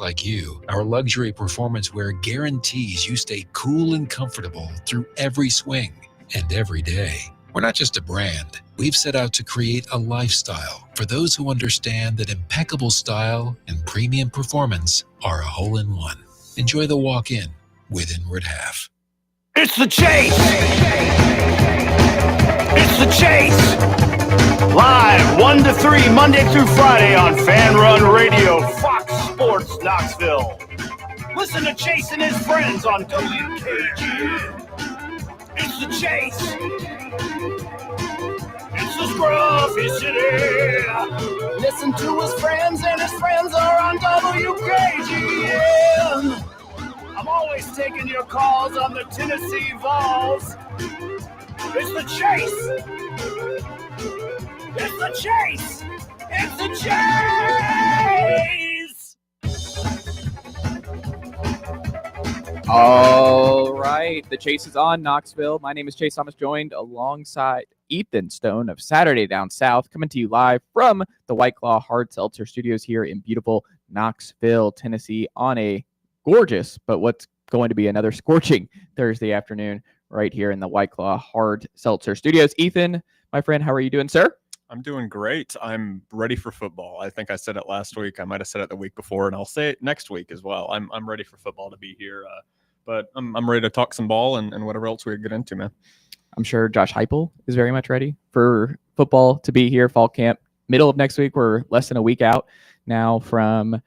like you, our luxury performance wear guarantees you stay cool and comfortable through every swing and every day. We're not just a brand. We've set out to create a lifestyle for those who understand that impeccable style and premium performance are a hole-in-one. Enjoy the walk-in with Inward Half. It's the Chase! It's the Chase! Live 1 to 3, Monday through Friday on Fan Run Radio, Fox Sports Knoxville. Listen to Chase and his friends on WKGN. It's the Chase! It's the Scruffy City! Listen to his friends, and his friends are on WKGN. I'm always taking your calls on the Tennessee Vols. It's the Chase! It's the Chase! It's the Chase! All right, the Chase is on Knoxville. My name is Chase Thomas, joined alongside Ethan Stone of Saturday Down South, coming to you live from the White Claw Hard Seltzer Studios here in beautiful Knoxville, Tennessee, on a gorgeous, but what's going to be another scorching Thursday afternoon right here in the White Claw Hard Seltzer Studios. Ethan, my friend, how are you doing, sir? I'm doing great. I'm ready for football. I think I said it last week. I might have said it the week before, and I'll say it next week as well. I'm ready for football to be here, but I'm ready to talk some ball and whatever else we get into, man. I'm sure Josh Heupel is very much ready for football to be here. Fall camp, middle of next week. We're less than a week out now from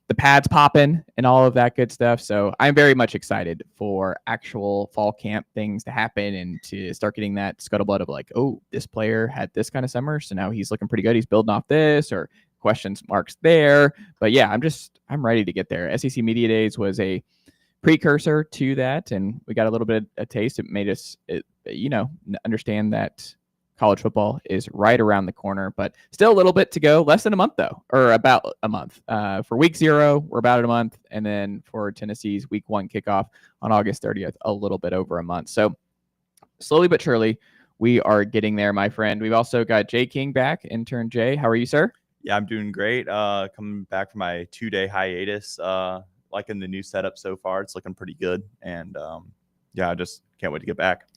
the pads popping and all of that good stuff. So I'm very much excited for actual fall camp things to happen and to start getting that scuttlebutt of like, oh, this player had this kind of summer, so now he's looking pretty good. He's building off this, or questions marks there. But yeah, I'm ready to get there. SEC Media Days was a precursor to that, and we got a little bit of a taste. It made us, understand that college football is right around the corner, but still a little bit to go. Less than a month, though, or about a month. For week 0, we're about a month. And then for Tennessee's week 1 kickoff on August 30th, a little bit over a month. So slowly but surely, we are getting there, my friend. We've also got Jay King back, intern Jay. How are you, sir? Yeah, I'm doing great. Coming back from my 2-day hiatus. Liking the new setup so far. It's looking pretty good. And I just can't wait to get back.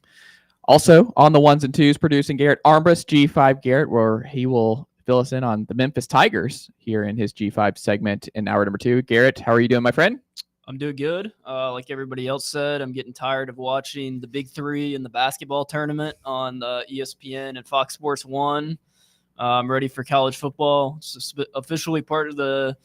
Also on the ones and twos, producing Garrett Armbrust, G5 Garrett, where he will fill us in on the Memphis Tigers here in his G5 segment in hour number 2. Garrett, how are you doing, my friend? I'm doing good. Like everybody else said, I'm getting tired of watching the Big Three in the basketball tournament on ESPN and Fox Sports 1. I'm ready for college football. It's officially part of the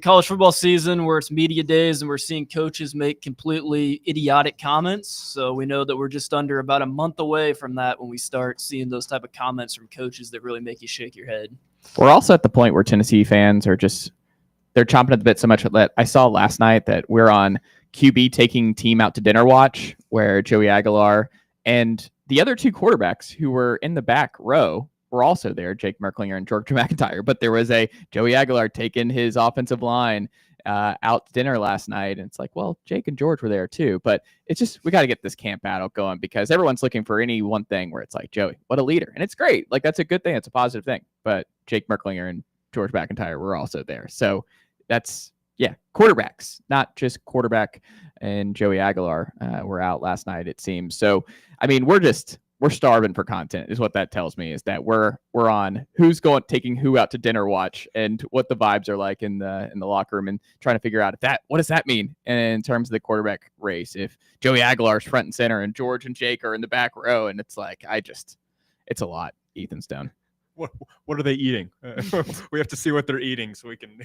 college football season where it's media days and we're seeing coaches make completely idiotic comments. So we know that we're just under about a month away from that when we start seeing those type of comments from coaches that really make you shake your head. We're also at the point where Tennessee fans are they're chomping at the bit so much that I saw last night that we're on QB taking team out to dinner watch, where Joey Aguilar and the other 2 quarterbacks who were in the back row were also there, Jake Merklinger and George McIntyre. But there was a Joey Aguilar taking his offensive line out to dinner last night. And it's like, well, Jake and George were there too. But it's just, we got to get this camp battle going because everyone's looking for any one thing where it's like, Joey, what a leader. And it's great. Like, that's a good thing. It's a positive thing. But Jake Merklinger and George McIntyre were also there. So that's, quarterbacks, not just quarterback and Joey Aguilar were out last night, it seems. So, I mean, we're starving for content is what that tells me, is that we're on who's taking who out to dinner watch and what the vibes are like in the locker room and trying to figure out what does that mean in terms of the quarterback race. If Joey Aguilar's front and center and George and Jake are in the back row, and it's like, it's a lot. Ethan Stone. What are they eating? We have to see what they're eating so we can.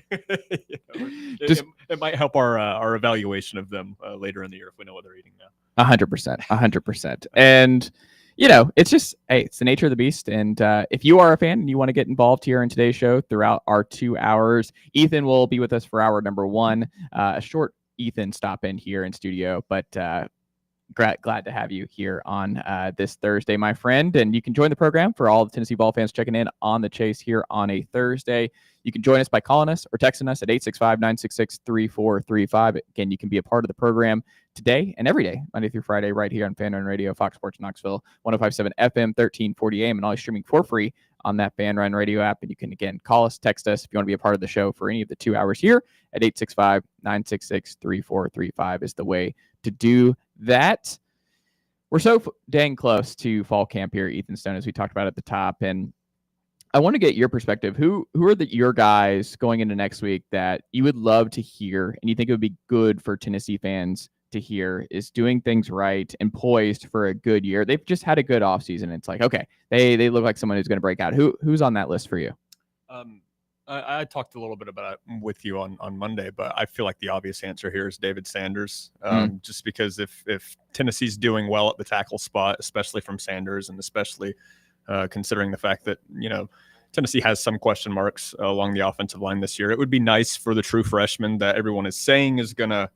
It might help our evaluation of them later in the year if we know what they're eating now. 100%. And it's just, hey, it's the nature of the beast. And if you are a fan and you want to get involved here in today's show throughout our 2 hours, Ethan will be with us for hour number 1. A short Ethan stop in here in studio, but glad to have you here on this Thursday, my friend. And you can join the program for all the Tennessee Vol fans checking in on the Chase here on a Thursday. You can join us by calling us or texting us at 865-966-3435. Again, you can be a part of the program today and every day, Monday through Friday, right here on Fan Run Radio, Fox Sports Knoxville, 105.7 FM, 1340 AM, and always streaming for free on that Fan Run Radio app. And you can, again, call us, text us if you want to be a part of the show for any of the 2 hours here at 865-966-3435 is the way to do that. We're so dang close to fall camp here, Ethan Stone, as we talked about at the top. And I want to get your perspective. Who are your guys going into next week that you would love to hear and you think it would be good for Tennessee fans to hear is doing things right and poised for a good year? They've just had a good offseason. It's like, okay, they look like someone who's going to break out. Who's on that list for you? I talked a little bit about it with you on Monday, but I feel like the obvious answer here is David Sanders. Just because if Tennessee's doing well at the tackle spot, especially from Sanders, and especially considering the fact that, Tennessee has some question marks along the offensive line this year, it would be nice for the true freshman that everyone is saying is going to,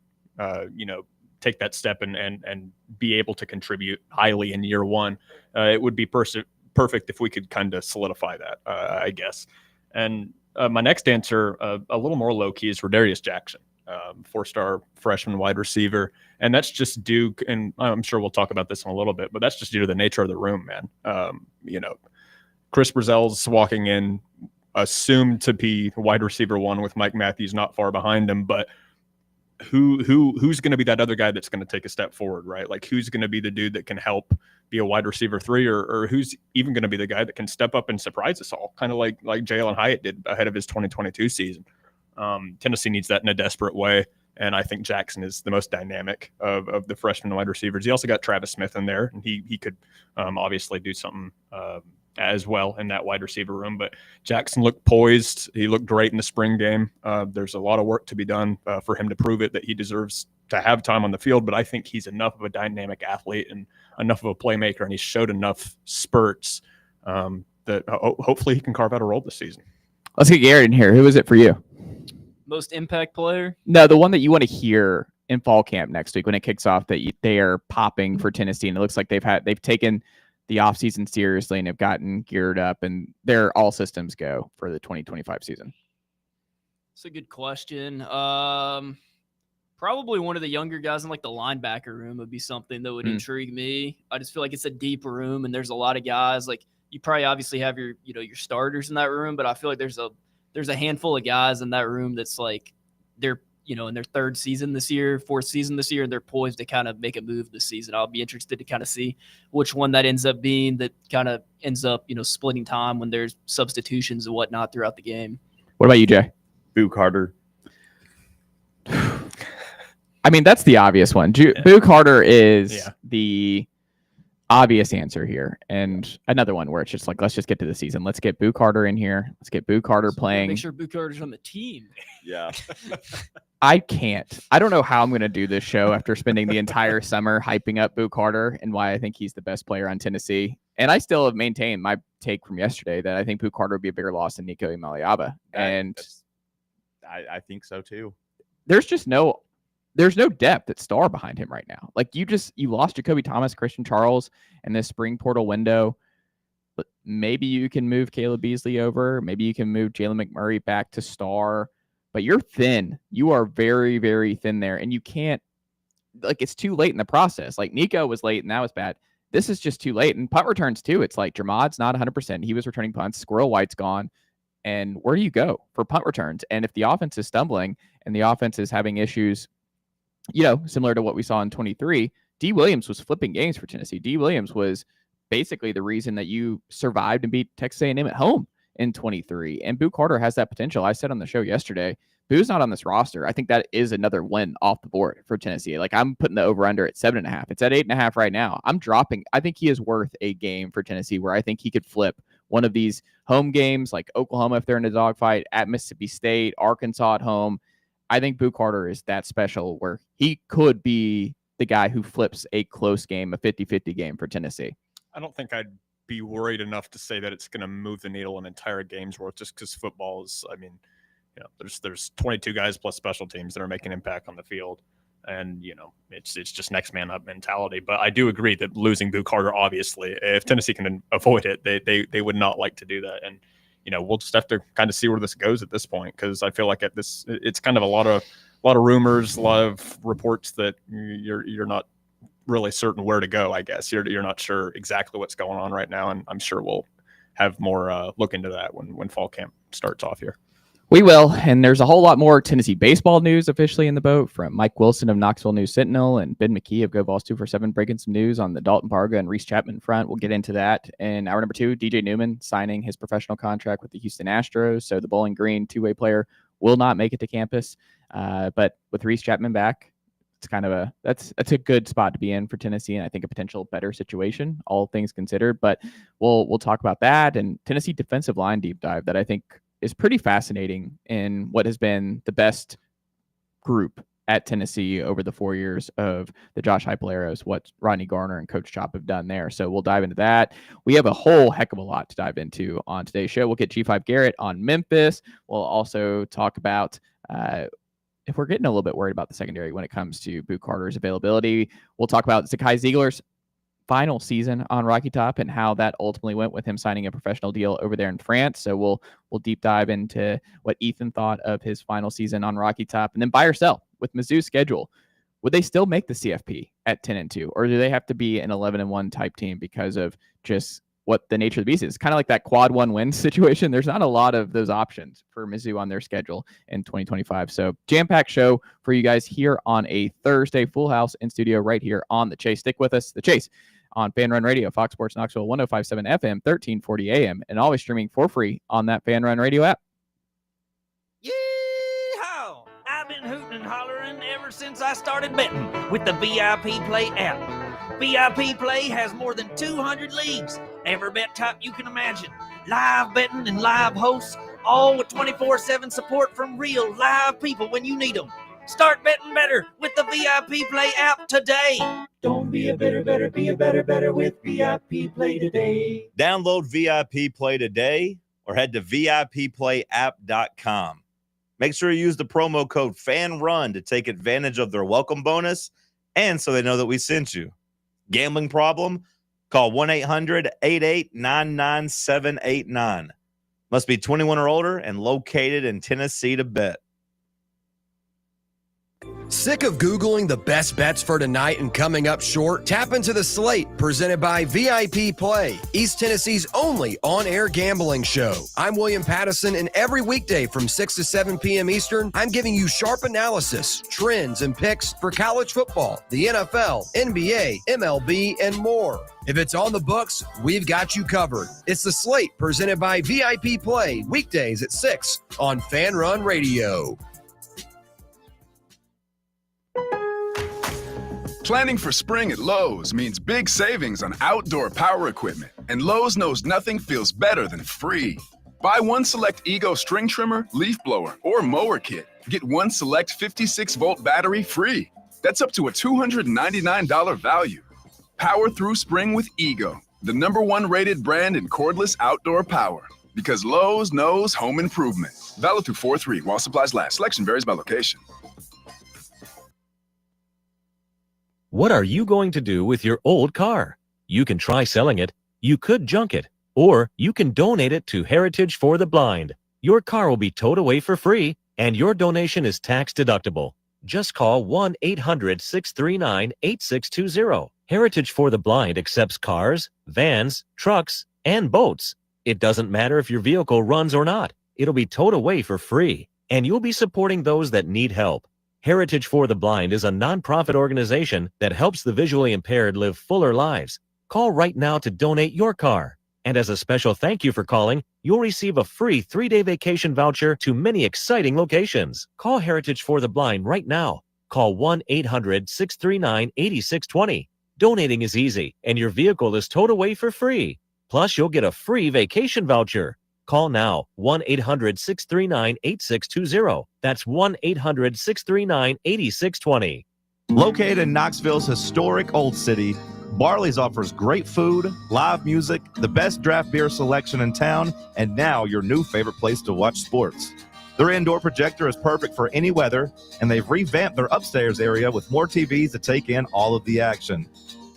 take that step and be able to contribute highly in year one. It would be perfect if we could kind of solidify that, I guess. And my next answer, a little more low key, is Rodarius Jackson, 4-star freshman wide receiver. And that's just due, and I'm sure we'll talk about this in a little bit, but that's just due to the nature of the room, man. Chris Brazell's walking in, assumed to be wide receiver 1 with Mike Matthews not far behind him, but who's going to be that other guy that's going to take a step forward, right? Like, who's going to be the dude that can help be a wide receiver 3, or who's even going to be the guy that can step up and surprise us all, kind of like Jalen Hyatt did ahead of his 2022 season. Tennessee needs that in a desperate way, and I think Jackson is the most dynamic of the freshman wide receivers. He also got Travis Smith in there, and he could obviously do something as well in that wide receiver room. But Jackson looked poised. He looked great in the spring game. There's a lot of work to be done for him to prove it that he deserves to have time on the field. But I think he's enough of a dynamic athlete and enough of a playmaker, and he showed enough spurts that hopefully he can carve out a role this season. Let's get Garrett in here. Who is it for you? Most impact player? No, the one that you want to hear in fall camp next week when it kicks off, that they are popping for Tennessee, and it looks like they've taken the offseason seriously and have gotten geared up, and they're all systems go for the 2025 season. It's a good question. Probably one of the younger guys in like the linebacker room would be something that would intrigue me. I just feel like it's a deep room, and there's a lot of guys. Like, you probably obviously have your starters in that room, but I feel like there's a handful of guys in that room that's like they're in their 4th season this year, and they're poised to kind of make a move this season. I'll be interested to kind of see which one that ends up being, that kind of ends up, splitting time when there's substitutions and whatnot throughout the game. What about you, Jay? Boo Carter. I mean, that's the obvious one. Boo Carter is the obvious answer here. And another one where it's just like, let's just get to the season. Let's get Boo Carter in here. Let's get Boo Carter playing. Make sure Boo Carter's on the team. Yeah. I can't. I don't know how I'm going to do this show after spending the entire summer hyping up Boo Carter and why I think he's the best player on Tennessee. And I still have maintained my take from yesterday that I think Boo Carter would be a bigger loss than Nico Imaliaba. And I think so too. There's no depth at star behind him right now. Like, you lost Jacoby Thomas, Christian Charles in this spring portal window, but maybe you can move Caleb Beasley over. Maybe you can move Jalen McMurray back to star, but you're thin. You are very, very thin there. And you can't, like, it's too late in the process. Like, Nico was late and that was bad. This is just too late. And punt returns too. It's like Jermad's not 100%. He was returning punts. Squirrel White's gone. And where do you go for punt returns? And if the offense is stumbling and the offense is having issues, similar to what we saw in 23, D. Williams was flipping games for Tennessee. D. Williams was basically the reason that you survived and beat Texas A&M at home in 23. And Boo Carter has that potential. I said on the show yesterday, Boo's not on this roster. I think that is another win off the board for Tennessee. Like, I'm putting the over-under at 7.5. It's at 8.5 right now. I'm dropping. I think he is worth a game for Tennessee where I think he could flip one of these home games, like Oklahoma if they're in a dogfight, at Mississippi State, Arkansas at home. I think Boo Carter is that special where he could be the guy who flips a close game, a 50-50 game for Tennessee. I don't think I'd be worried enough to say that it's going to move the needle an entire game's worth, just because football is, there's 22 guys plus special teams that are making impact on the field. And, it's just next man up mentality. But I do agree that losing Boo Carter, obviously, if Tennessee can avoid it, they would not like to do that. And, we'll just have to kind of see where this goes at this point, because I feel like it's kind of a lot of rumors, a lot of reports that you're not really certain where to go. I guess you're not sure exactly what's going on right now, and I'm sure we'll have more look into that when fall camp starts off here. We will, and there's a whole lot more Tennessee baseball news officially in the boat from Mike Wilson of Knoxville News Sentinel and Ben McKee of Go Vols 247 breaking some news on the Dalton Parga and Reese Chapman front. We'll get into that. In hour number 2, DJ Newman signing his professional contract with the Houston Astros, so the Bowling Green two-way player will not make it to campus. But with Reese Chapman back, it's kind of that's a good spot to be in for Tennessee, and I think a potential better situation, all things considered. But we'll talk about that and Tennessee defensive line deep dive that I think is pretty fascinating in what has been the best group at Tennessee over the 4 years of the Josh Heupel eras, what Rodney Garner and Coach Chop have done there. So we'll dive into that. We have a whole heck of a lot to dive into on today's show. We'll get G5 Garrett on Memphis. We'll also talk about if we're getting a little bit worried about the secondary when it comes to Boo Carter's availability. We'll talk about Zakai Ziegler's final season on Rocky Top and how that ultimately went with him signing a professional deal over there in France. So we'll deep dive into what Ethan thought of his final season on Rocky Top. And then buy or sell with Mizzou's schedule. Would they still make the CFP at 10-2, or do they have to be an 11-1 type team because of just what the nature of the beast is? It's kind of like that quad 1 win situation. There's not a lot of those options for Mizzou on their schedule in 2025. So jam-packed show for you guys here on a Thursday, full house in studio right here on The Chase. Stick with us. The Chase on Fan Run Radio, Fox Sports Knoxville, 105.7 FM, 1340 AM, and always streaming for free on that Fan Run Radio app. Yeehaw! I've been hooting and hollering ever since I started betting with the VIP Play app. VIP Play has more than 200 leagues, every bet type you can imagine, live betting and live hosts, all with 24/7 support from real live people when you need them. Start betting better with the VIP Play app today. Don't be a better, be a better with VIP Play today. Download VIP Play today or head to VIPPlayApp.com. Make sure you use the promo code FANRUN to take advantage of their welcome bonus and so they know that we sent you. Gambling problem? Call 1-800-88-99789. Must be 21 or older and located in Tennessee to bet. Sick of Googling the best bets for tonight and coming up short? Tap into the slate presented by VIP Play, East Tennessee's only on-air gambling show. I'm William Pattison, and every weekday from 6 to 7 p.m. Eastern, I'm giving you sharp analysis, trends, and picks for college football, the NFL, NBA, MLB, and more. If it's on the books, we've got you covered. It's the slate presented by VIP Play, weekdays at 6 on Fan Run Radio. Planning for spring at Lowe's means big savings on outdoor power equipment, and Lowe's knows nothing feels better than free. Buy one select Ego string trimmer, leaf blower, or mower kit. Get one select 56-volt battery free. That's up to a $299 value. Power through spring with Ego, the #1 rated brand in cordless outdoor power. Because Lowe's knows home improvement. Valid through 4/3 while supplies last. Selection varies by location. What are you going to do with your old car? You can try selling it, you could junk it, or you can donate it to Heritage for the Blind. Your car will be towed away for free, and your donation is tax deductible. Just call 1-800-639-8620. Heritage for the Blind accepts cars, vans, trucks, and boats. It doesn't matter if your vehicle runs or not. It'll be towed away for free, and you'll be supporting those that need help. Heritage for the Blind is a nonprofit organization that helps the visually impaired live fuller lives. Call right now to donate your car. And as a special thank you for calling, you'll receive a free 3-day vacation voucher to many exciting locations. Call Heritage for the Blind right now. Call 1-800-639-8620. Donating is easy, and your vehicle is towed away for free. Plus, you'll get a free vacation voucher. Call now, 1-800-639-8620. That's 1-800-639-8620. Located in Knoxville's historic Old City, Barley's offers great food, live music, the best draft beer selection in town, and now your new favorite place to watch sports. Their indoor projector is perfect for any weather, and they've revamped their upstairs area with more TVs to take in all of the action.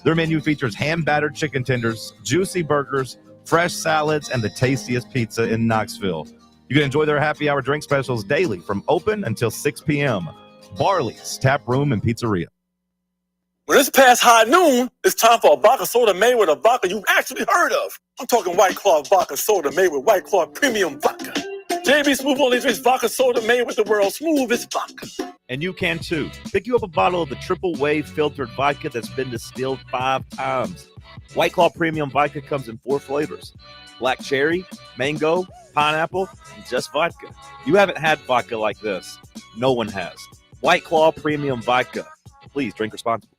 Their menu features hand-battered chicken tenders, juicy burgers, fresh salads, and the tastiest pizza in Knoxville. You can enjoy their happy hour drink specials daily from open until 6 p.m. Barley's Tap Room and Pizzeria. When it's past high noon, it's time for a vodka soda made with a vodka you've actually heard of. I'm talking White Claw vodka soda made with White Claw premium vodka. JB Smooth only drinks vodka soda made with the world's smoothest vodka. And you can too. Pick you up a bottle of the triple wave filtered vodka that's been distilled 5 times. White Claw premium vodka comes in 4 flavors: black cherry, mango, pineapple, and just vodka. You haven't had vodka like this. No one has. White Claw premium vodka. Please drink responsibly.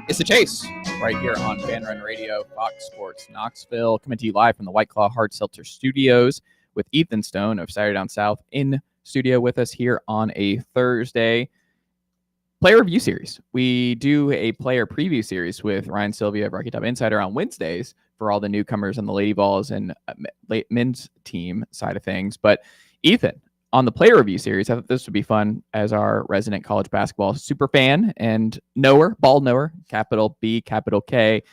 It's the Chase right here on Fan Run Radio, Fox Sports Knoxville, coming to you live from the White Claw Hard Seltzer Studios with Ethan Stone of Saturday Down South in studio with us here on a Thursday. Player review series. We do a player preview series with Ryan Sylvia of Rocky Top Insider on Wednesdays for all the newcomers on the Lady Vols and men's team side of things. But Ethan, on the player review series, I thought this would be fun as our resident college basketball super fan and ball knower, capital B, capital K.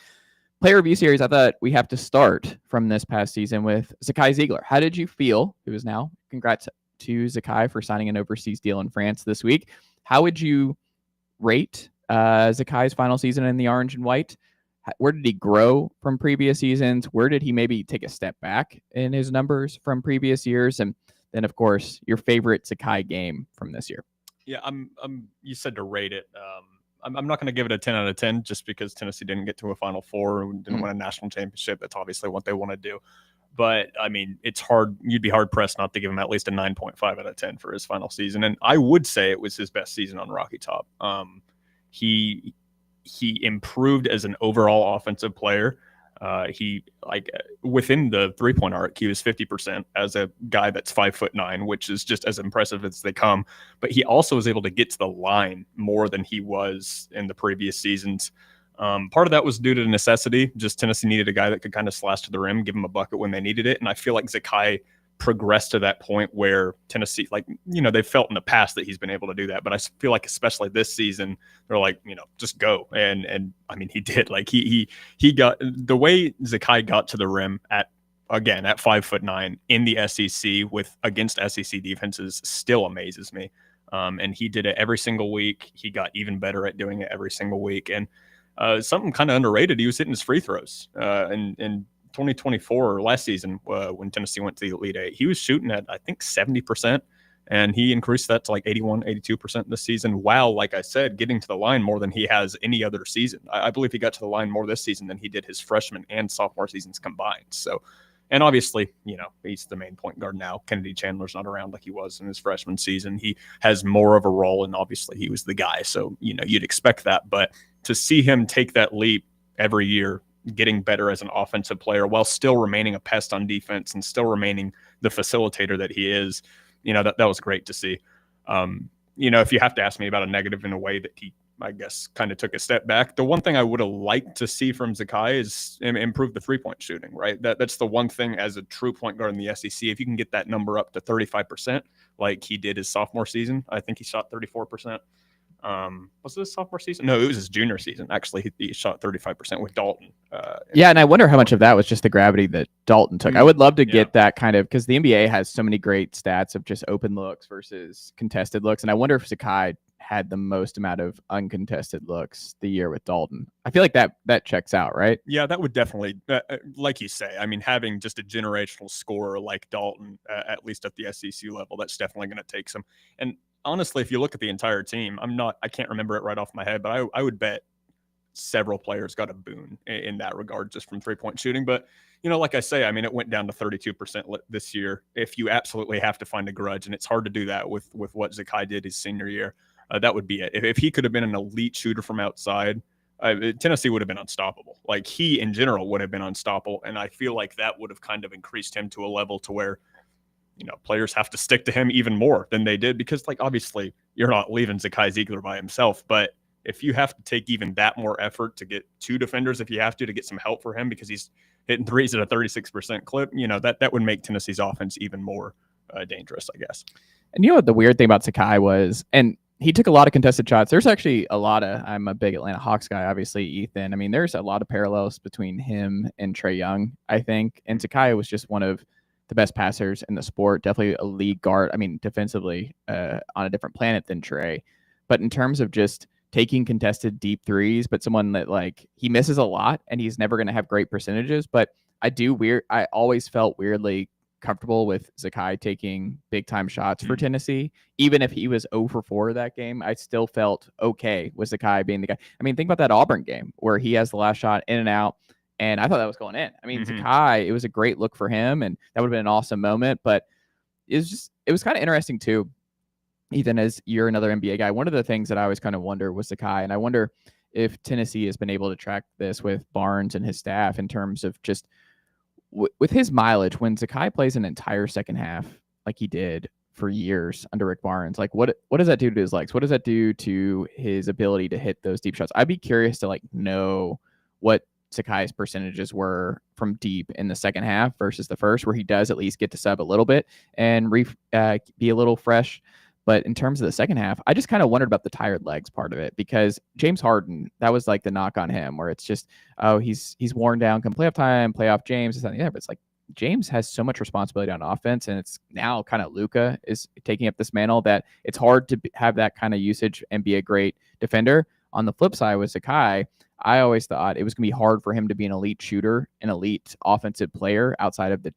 Player review series, I thought we have to start from this past season with Zakai Ziegler. How did you feel? It was now, congrats to Zakai for signing an overseas deal in France this week. How would you rate Zakai's final season in the orange and white? Where did he grow from previous seasons? Where did he maybe take a step back in his numbers from previous years? And then, of course, your favorite Zakai game from this year. Yeah, you said to rate it. I'm not going to give it a 10 out of 10 just because Tennessee didn't get to a Final Four and didn't win a national championship. That's obviously what they want to do. But, I mean, it's hard. You'd be hard-pressed not to give him at least a 9.5 out of 10 for his final season. And I would say it was his best season on Rocky Top. He improved as an overall offensive player. Within the 3-point arc, he was 50% as a guy that's 5'9", which is just as impressive as they come. But he also was able to get to the line more than he was in the previous seasons. Part of that was due to necessity. Just Tennessee needed a guy that could kind of slash to the rim, give him a bucket when they needed it. And I feel like Zakai progressed to that point where Tennessee, they've felt in the past that he's been able to do that. But I feel like especially this season, they're like, just go. And I mean, he did. Like he got the way Zakai got to the rim at 5'9" in the SEC against SEC defenses still amazes me. And he did it every single week. He got even better at doing it every single week. And something kind of underrated, he was hitting his free throws. And 2024 or last season when Tennessee went to the Elite Eight, he was shooting at, I think, 70%, and he increased that to like 81, 82% this season, while, like I said, getting to the line more than he has any other season. I believe he got to the line more this season than he did his freshman and sophomore seasons combined. So, and obviously, he's the main point guard now. Kennedy Chandler's not around like he was in his freshman season. He has more of a role, and obviously he was the guy. So, you'd expect that. But to see him take that leap every year, getting better as an offensive player while still remaining a pest on defense and still remaining the facilitator that he is, that was great to see. If you have to ask me about a negative in a way that he, I guess, kind of took a step back, the one thing I would have liked to see from Zakai is improve the 3-point shooting, right? That's the one thing as a true point guard in the SEC. If you can get that number up to 35%, like he did his sophomore season, I think he shot 34%. Was it his sophomore season? No, it was his junior season. Actually, he shot 35% with Dalton. And I wonder how much of that was just the gravity that Dalton took. I would love to get that kind of, because the NBA has so many great stats of just open looks versus contested looks. And I wonder if Zakai had the most amount of uncontested looks the year with Dalton. I feel like that checks out, right? Yeah, that would definitely, like you say, I mean, having just a generational scorer like Dalton, at least at the SEC level, that's definitely going to take some. And honestly, if you look at the entire team, I can't remember it right off my head, but I would bet several players got a boon in that regard just from 3-point shooting. But, like I say, I mean, it went down to 32% this year. If you absolutely have to find a grudge, and it's hard to do that with what Zakai did his senior year, that would be it. If he could have been an elite shooter from outside, Tennessee would have been unstoppable. Like, he in general would have been unstoppable. And I feel like that would have kind of increased him to a level to where, players have to stick to him even more than they did, because, like, obviously you're not leaving Zakai Ziegler by himself, but if you have to take even that more effort to get 2 defenders, if you have to get some help for him because he's hitting threes at a 36% clip, that would make Tennessee's offense even more dangerous, I guess. And you know what the weird thing about Sakai was, and he took a lot of contested shots. There's actually a lot of, I'm a big Atlanta Hawks guy, obviously, Ethan. I mean, there's a lot of parallels between him and Trae Young, I think. And Sakai was just one of the best passers in the sport, definitely a league guard. I mean, defensively on a different planet than Trae. But in terms of just taking contested deep threes, but someone that like he misses a lot and he's never going to have great percentages. But I always felt weirdly comfortable with Zakai taking big time shots for Tennessee. Even if he was 0 for 4 that game, I still felt okay with Zakai being the guy. I mean, think about that Auburn game where he has the last shot in and out, and I thought that was going in. I mean, Zakai, it was a great look for him, and that would have been an awesome moment. But it was kind of interesting too. Ethan, as you're another NBA guy, one of the things that I always kind of wonder was Zakai, and I wonder if Tennessee has been able to track this with Barnes and his staff in terms of just with his mileage, when Zakai plays an entire second half like he did for years under Rick Barnes, like what does that do to his legs? What does that do to his ability to hit those deep shots? I'd be curious to like know what Zakai's percentages were from deep in the second half versus the first, where he does at least get to sub a little bit and be a little fresh. But in terms of the second half, I just kind of wondered about the tired legs part of it, because James Harden, that was like the knock on him, where it's just, oh, he's worn down come playoff time, playoff James, but it's like James has so much responsibility on offense, and it's now kind of Luka is taking up this mantle that it's hard to have that kind of usage and be a great defender. On the flip side with Zakai, I always thought it was going to be hard for him to be an elite shooter, an elite offensive player outside of the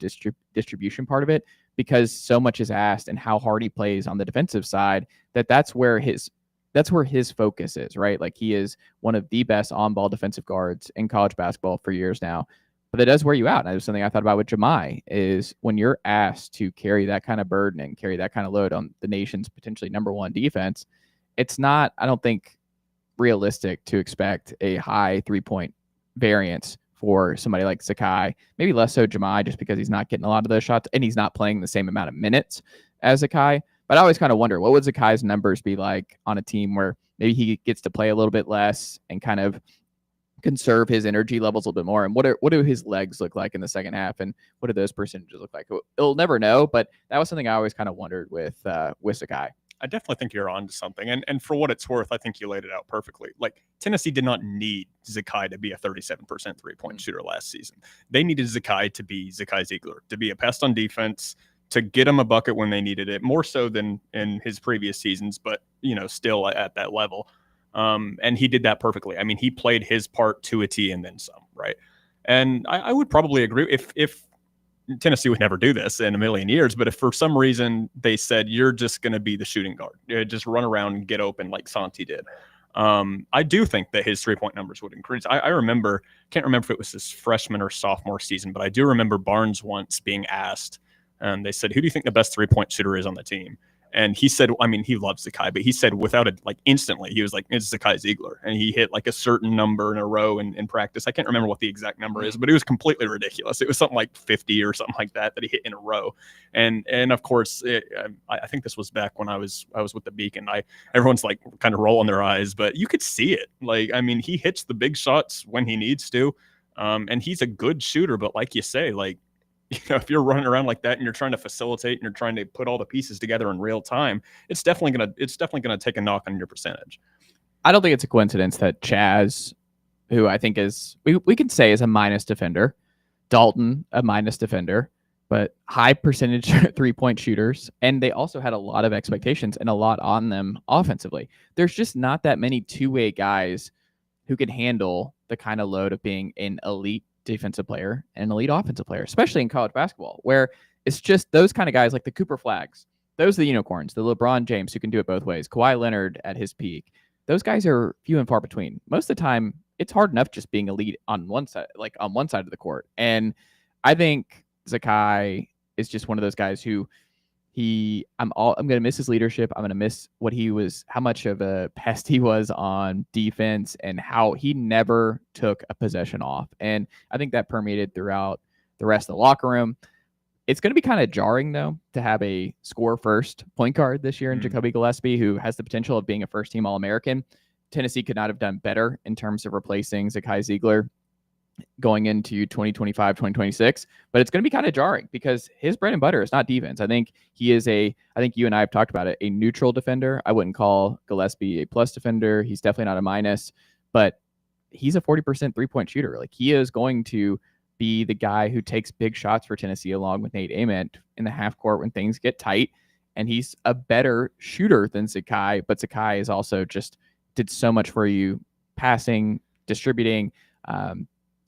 distribution part of it, because so much is asked and how hard he plays on the defensive side, that's where his focus is, right? Like he is one of the best on-ball defensive guards in college basketball for years now. But that does wear you out. And that was something I thought about with Jahmai, is when you're asked to carry that kind of burden and carry that kind of load on the nation's potentially number one defense, it's not, I don't think, realistic to expect a high 3-point variance for somebody like Zakai, maybe less so Jahmai, just because he's not getting a lot of those shots and he's not playing the same amount of minutes as Zakai. But I always kind of wonder, what would Zakai's numbers be like on a team where maybe he gets to play a little bit less and kind of conserve his energy levels a little bit more? And what do his legs look like in the second half? And what do those percentages look like? It'll never know, but that was something I always kind of wondered with Zakai. I definitely think you're on to something. And for what it's worth, I think you laid it out perfectly. Like, Tennessee did not need Zakai to be a 37% three-point shooter last season. They needed Zakai to be Zakai Ziegler, to be a pest on defense, to get him a bucket when they needed it, more so than in his previous seasons, but, still at that level. And he did that perfectly. I mean, he played his part to a T and then some, right? And I would probably agree if Tennessee would never do this in a million years, but if for some reason they said, you're just going to be the shooting guard, just run around and get open like Santi did, I do think that his 3-point numbers would increase. I can't remember if it was his freshman or sophomore season, but I do remember Barnes once being asked, and they said, who do you think the best 3-point shooter is on the team? And he said, I mean, he loves Zakai, but he said instantly, he was like, it's Zakai Ziegler. And he hit like a certain number in a row in practice. I can't remember what the exact number is, but it was completely ridiculous. It was something like 50 or something like that he hit in a row. And of course, I think this was back when I was with the Beacon. Everyone's like kind of rolling their eyes, but you could see it. Like, I mean, he hits the big shots when he needs to. And he's a good shooter, but like you say, like, if you're running around like that and you're trying to facilitate and you're trying to put all the pieces together in real time, it's definitely gonna take a knock on your percentage. I don't think it's a coincidence that Chaz, who I think is we can say is a minus defender, Dalton a minus defender, but high percentage 3-point shooters, and they also had a lot of expectations and a lot on them offensively. There's just not that many two-way guys who can handle the kind of load of being an elite defensive player and an elite offensive player, especially in college basketball, where it's just those kind of guys like the Cooper Flags. Those are the unicorns, the LeBron James who can do it both ways. Kawhi Leonard at his peak. Those guys are few and far between. Most of the time, it's hard enough just being elite on one side, like on one side of the court. And I think Zakai is just one of those guys who I'm going to miss his leadership. I'm going to miss how much of a pest he was on defense and how he never took a possession off. And I think that permeated throughout the rest of the locker room. It's going to be kind of jarring, though, to have a score first point guard this year in Jacoby Gillespie, who has the potential of being a first team All-American. Tennessee could not have done better in terms of replacing Zakai Ziegler. going into 2025, 2026, but it's going to be kind of jarring because his bread and butter is not defense. I think he is I think you and I have talked about it, a neutral defender. I wouldn't call Gillespie a plus defender. He's definitely not a minus, but he's a 40% 3-point shooter. Like, he is going to be the guy who takes big shots for Tennessee along with Nate Ament in the half court when things get tight. And he's a better shooter than Zakai, but Zakai is also just did so much for you, passing, distributing,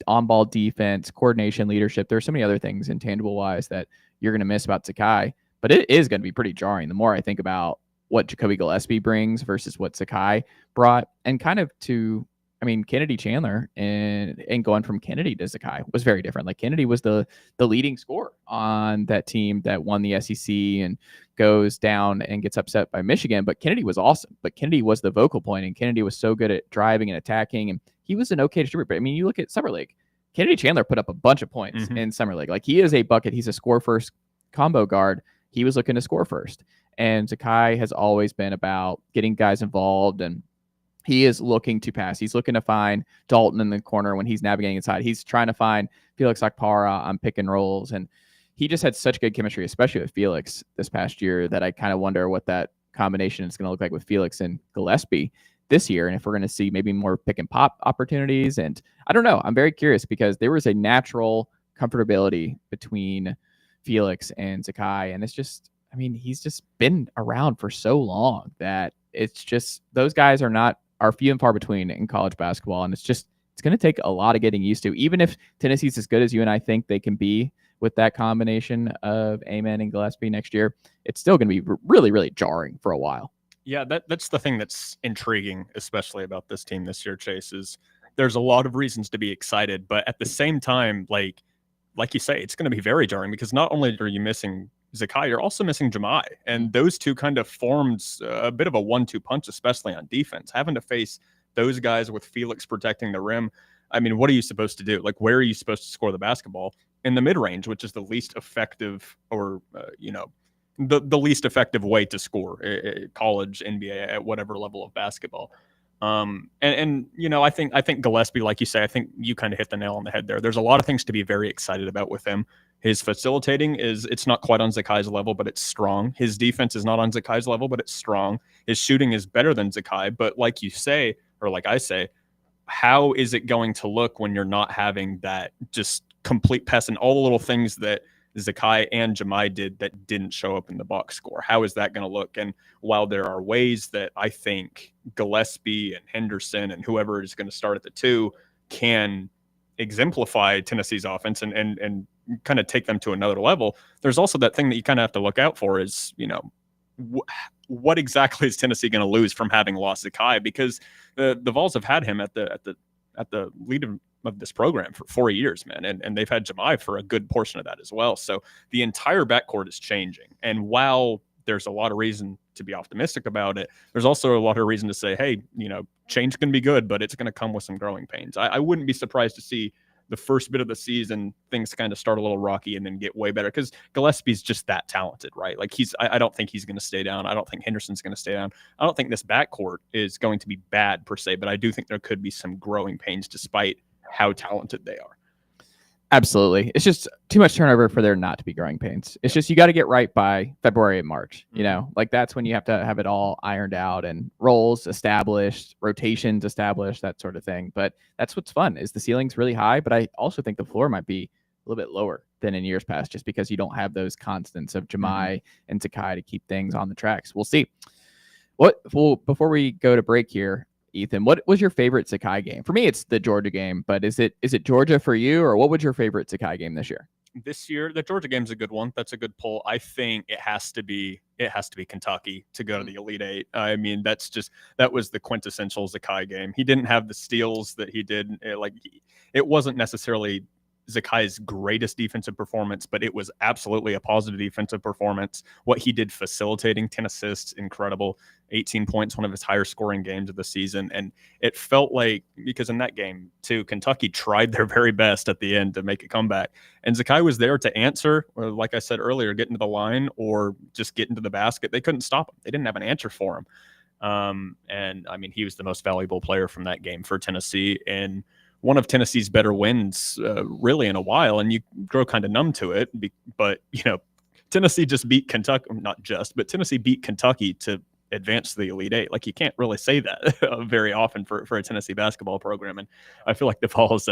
on-ball defense, coordination, leadership. There's so many other things intangible-wise that you're going to miss about Zakai, but it is going to be pretty jarring. The more I think about what Jacoby Gillespie brings versus what Zakai brought, and kind of Kennedy Chandler and going from Kennedy to Zakai was very different. Like, Kennedy was the leading scorer on that team that won the SEC and goes down and gets upset by Michigan. But Kennedy was awesome. But Kennedy was the vocal point, and Kennedy was so good at driving and attacking, and he was an okay distributor. But I mean, you look at Summer League, Kennedy Chandler put up a bunch of points in Summer League. Like, he is a bucket. He's a score first combo guard. He was looking to score first. And Zakai has always been about getting guys involved, and he is looking to pass. He's looking to find Dalton in the corner when he's navigating inside. He's trying to find Felix Akpara on pick and rolls. And he just had such good chemistry, especially with Felix this past year, that I kind of wonder what that combination is going to look like with Felix and Gillespie this year. And if we're going to see maybe more pick and pop opportunities. And I don't know. I'm very curious because there was a natural comfortability between Felix and Zakai. And it's just, I mean, he's just been around for so long that it's just, those guys are few and far between in college basketball. And it's going to take a lot of getting used to. Even if Tennessee's as good as you and I think they can be with that combination of Amen and Gillespie next year, it's still going to be really, really jarring for a while. Yeah, that's the thing that's intriguing, especially about this team this year, Chase, is there's a lot of reasons to be excited. But at the same time, like you say, it's going to be very jarring because not only are you missing Zakai, you're also missing Jemai. And those two kind of formed a bit of a 1-2 punch, especially on defense. Having to face those guys with Felix protecting the rim. I mean, what are you supposed to do? Like, where are you supposed to score the basketball? In the mid-range, which is the least effective or, the least effective way to score college, NBA, at whatever level of basketball. I think Gillespie, like you say, I think you kind of hit the nail on the head there. There's a lot of things to be very excited about with him. His facilitating it's not quite on Zakai's level, but it's strong. His defense is not on Zakai's level, but it's strong. His shooting is better than Zakai, but like you say, or like I say, how is it going to look when you're not having that just complete pass and all the little things that Zakai and Jemai did that didn't show up in the box score? How is that going to look? And while there are ways that I think Gillespie and Henderson and whoever is going to start at the 2 can exemplify Tennessee's offense and kind of take them to another level, there's also that thing that you kind of have to look out for is, what exactly is Tennessee going to lose from having lost Zakai? Because the Vols have had him at the lead of this program for 4 years, man. And they've had Jemai for a good portion of that as well. So the entire backcourt is changing. And while there's a lot of reason to be optimistic about it, there's also a lot of reason to say, hey, change can be good, but it's going to come with some growing pains. I wouldn't be surprised to see the first bit of the season, things kind of start a little rocky and then get way better because Gillespie's just that talented, right? Like I don't think he's going to stay down. I don't think Henderson's going to stay down. I don't think this backcourt is going to be bad per se, but I do think there could be some growing pains despite how talented they are. Absolutely. It's just too much turnover for there not to be growing pains. It's just, you got to get right by February and March, like that's when you have to have it all ironed out and roles established, rotations established, that sort of thing. But that's what's fun is the ceiling's really high, but I also think the floor might be a little bit lower than in years past just because you don't have those constants of Jemai and Zakai to keep things on the tracks. We'll see. Before we go to break here, Ethan, what was your favorite Zakai game? For me, it's the Georgia game, but is it Georgia for you, or what was your favorite Zakai game this year? This year, the Georgia game's a good one. That's a good pull. I think it has to be Kentucky to go to the Elite Eight. I mean, that was the quintessential Zakai game. He didn't have the steals that he did. It wasn't necessarily Zakai's greatest defensive performance, but it was absolutely a positive defensive performance. What he did facilitating, 10 assists, incredible, 18 points, one of his higher scoring games of the season. And it felt like, because in that game too, Kentucky tried their very best at the end to make a comeback. And Zakai was there to answer, or like I said earlier, get into the line or just get into the basket. They couldn't stop him. They didn't have an answer for him. And I mean, he was the most valuable player from that game for Tennessee. And one of Tennessee's better wins really in a while, and you grow kind of numb to it. But, Tennessee just beat Kentucky, not just, but Tennessee beat Kentucky to advance to the Elite Eight. Like, you can't really say that very often for a Tennessee basketball program. And I feel like the Vols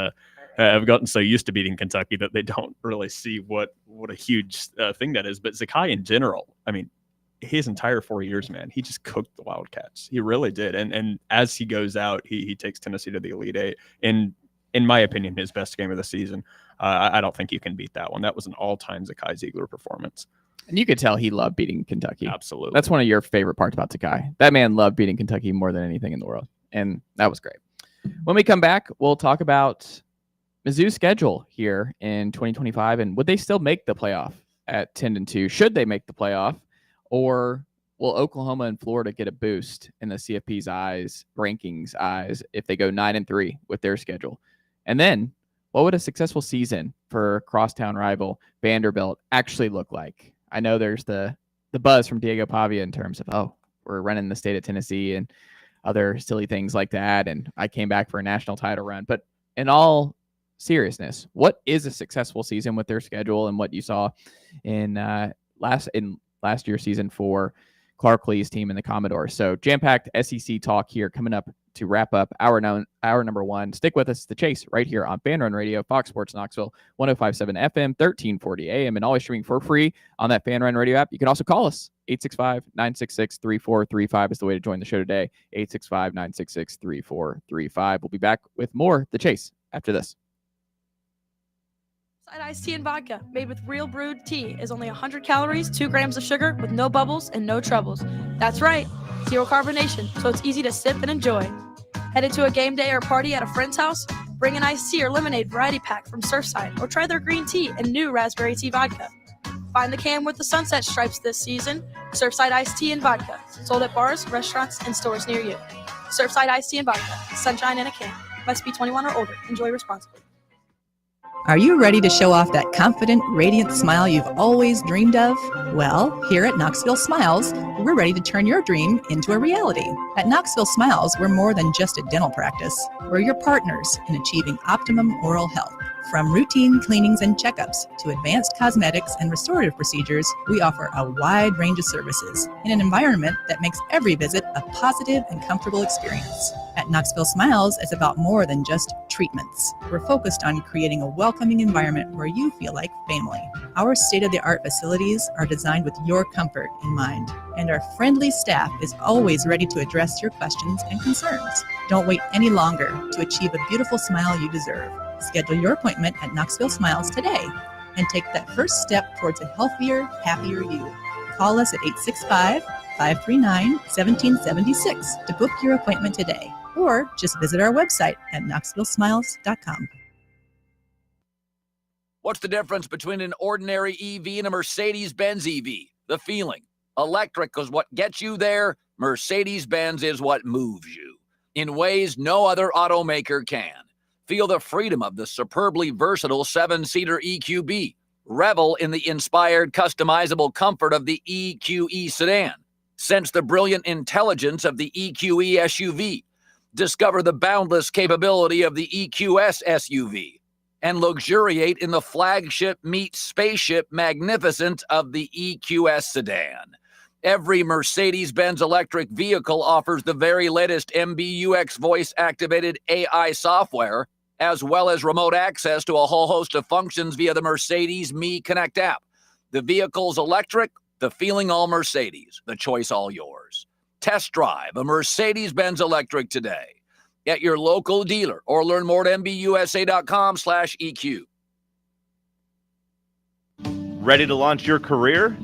have gotten so used to beating Kentucky that they don't really see what a huge thing that is. But Zakai in general, I mean, his entire 4 years, man, he just cooked the Wildcats. He really did. And as he goes out, he takes Tennessee to the Elite Eight. And in my opinion, his best game of the season. I don't think you can beat that one. That was an all-time Zakai Ziegler performance. And you could tell he loved beating Kentucky. Absolutely. That's one of your favorite parts about Zakai. That man loved beating Kentucky more than anything in the world. And that was great. When we come back, we'll talk about Mizzou's schedule here in 2025. And would they still make the playoff at 10-2? Should they make the playoff? Or will Oklahoma and Florida get a boost in the CFP's rankings eyes, if they go 9-3 with their schedule? And then what would a successful season for crosstown rival Vanderbilt actually look like? I know there's the buzz from Diego Pavia in terms of, we're running the state of Tennessee and other silly things like that. And I came back for a national title run. But in all seriousness, what is a successful season with their schedule and what you saw in last year's season for Clark Lee's team and the Commodores? So jam-packed SEC talk here coming up to wrap up hour number one. Stick with us, The Chase, right here on Fan Run Radio, Fox Sports Knoxville, 105.7 FM, 1340 AM, and always streaming for free on that Fan Run Radio app. You can also call us. 865-966-3435 is the way to join the show today. 865-966-3435. We'll be back with more The Chase after this. Iced tea and vodka made with real brewed tea is only 100 calories, 2 grams of sugar with no bubbles and no troubles. That's right, zero carbonation, so it's easy to sip and enjoy. Headed to a game day or party at a friend's house? Bring an iced tea or lemonade variety pack from Surfside or try their green tea and new raspberry tea vodka. Find the can with the sunset stripes this season. Surfside Iced Tea and Vodka, sold at bars, restaurants, and stores near you. Surfside Iced Tea and Vodka, sunshine in a can. Must be 21 or older. Enjoy responsibly. Are you ready to show off that confident, radiant smile you've always dreamed of? Well, here at Knoxville Smiles, we're ready to turn your dream into a reality. At Knoxville Smiles, we're more than just a dental practice. We're your partners in achieving optimum oral health. From routine cleanings and checkups to advanced cosmetics and restorative procedures, we offer a wide range of services in an environment that makes every visit a positive and comfortable experience. At Knoxville Smiles, it's about more than just treatments. We're focused on creating a welcoming environment where you feel like family. Our state-of-the-art facilities are designed with your comfort in mind, and our friendly staff is always ready to address your questions and concerns. Don't wait any longer to achieve a beautiful smile you deserve. Schedule your appointment at Knoxville Smiles today and take that first step towards a healthier, happier you. Call us at 865-539-1776 to book your appointment today, or just visit our website at knoxvillesmiles.com. What's the difference between an ordinary EV and a Mercedes-Benz EV? The feeling. Electric is what gets you there. Mercedes-Benz is what moves you in ways no other automaker can. Feel the freedom of the superbly versatile 7-seater EQB. Revel in the inspired, customizable comfort of the EQE sedan. Sense the brilliant intelligence of the EQE SUV. Discover the boundless capability of the EQS SUV. And luxuriate in the flagship meets spaceship magnificence of the EQS sedan. Every Mercedes-Benz electric vehicle offers the very latest MBUX voice-activated AI software, as well as remote access to a whole host of functions via the Mercedes Me Connect app. The vehicle's electric, the feeling all Mercedes, the choice all yours. Test drive a Mercedes-Benz electric today at your local dealer or learn more at mbusa.com/EQ. Ready to launch your career?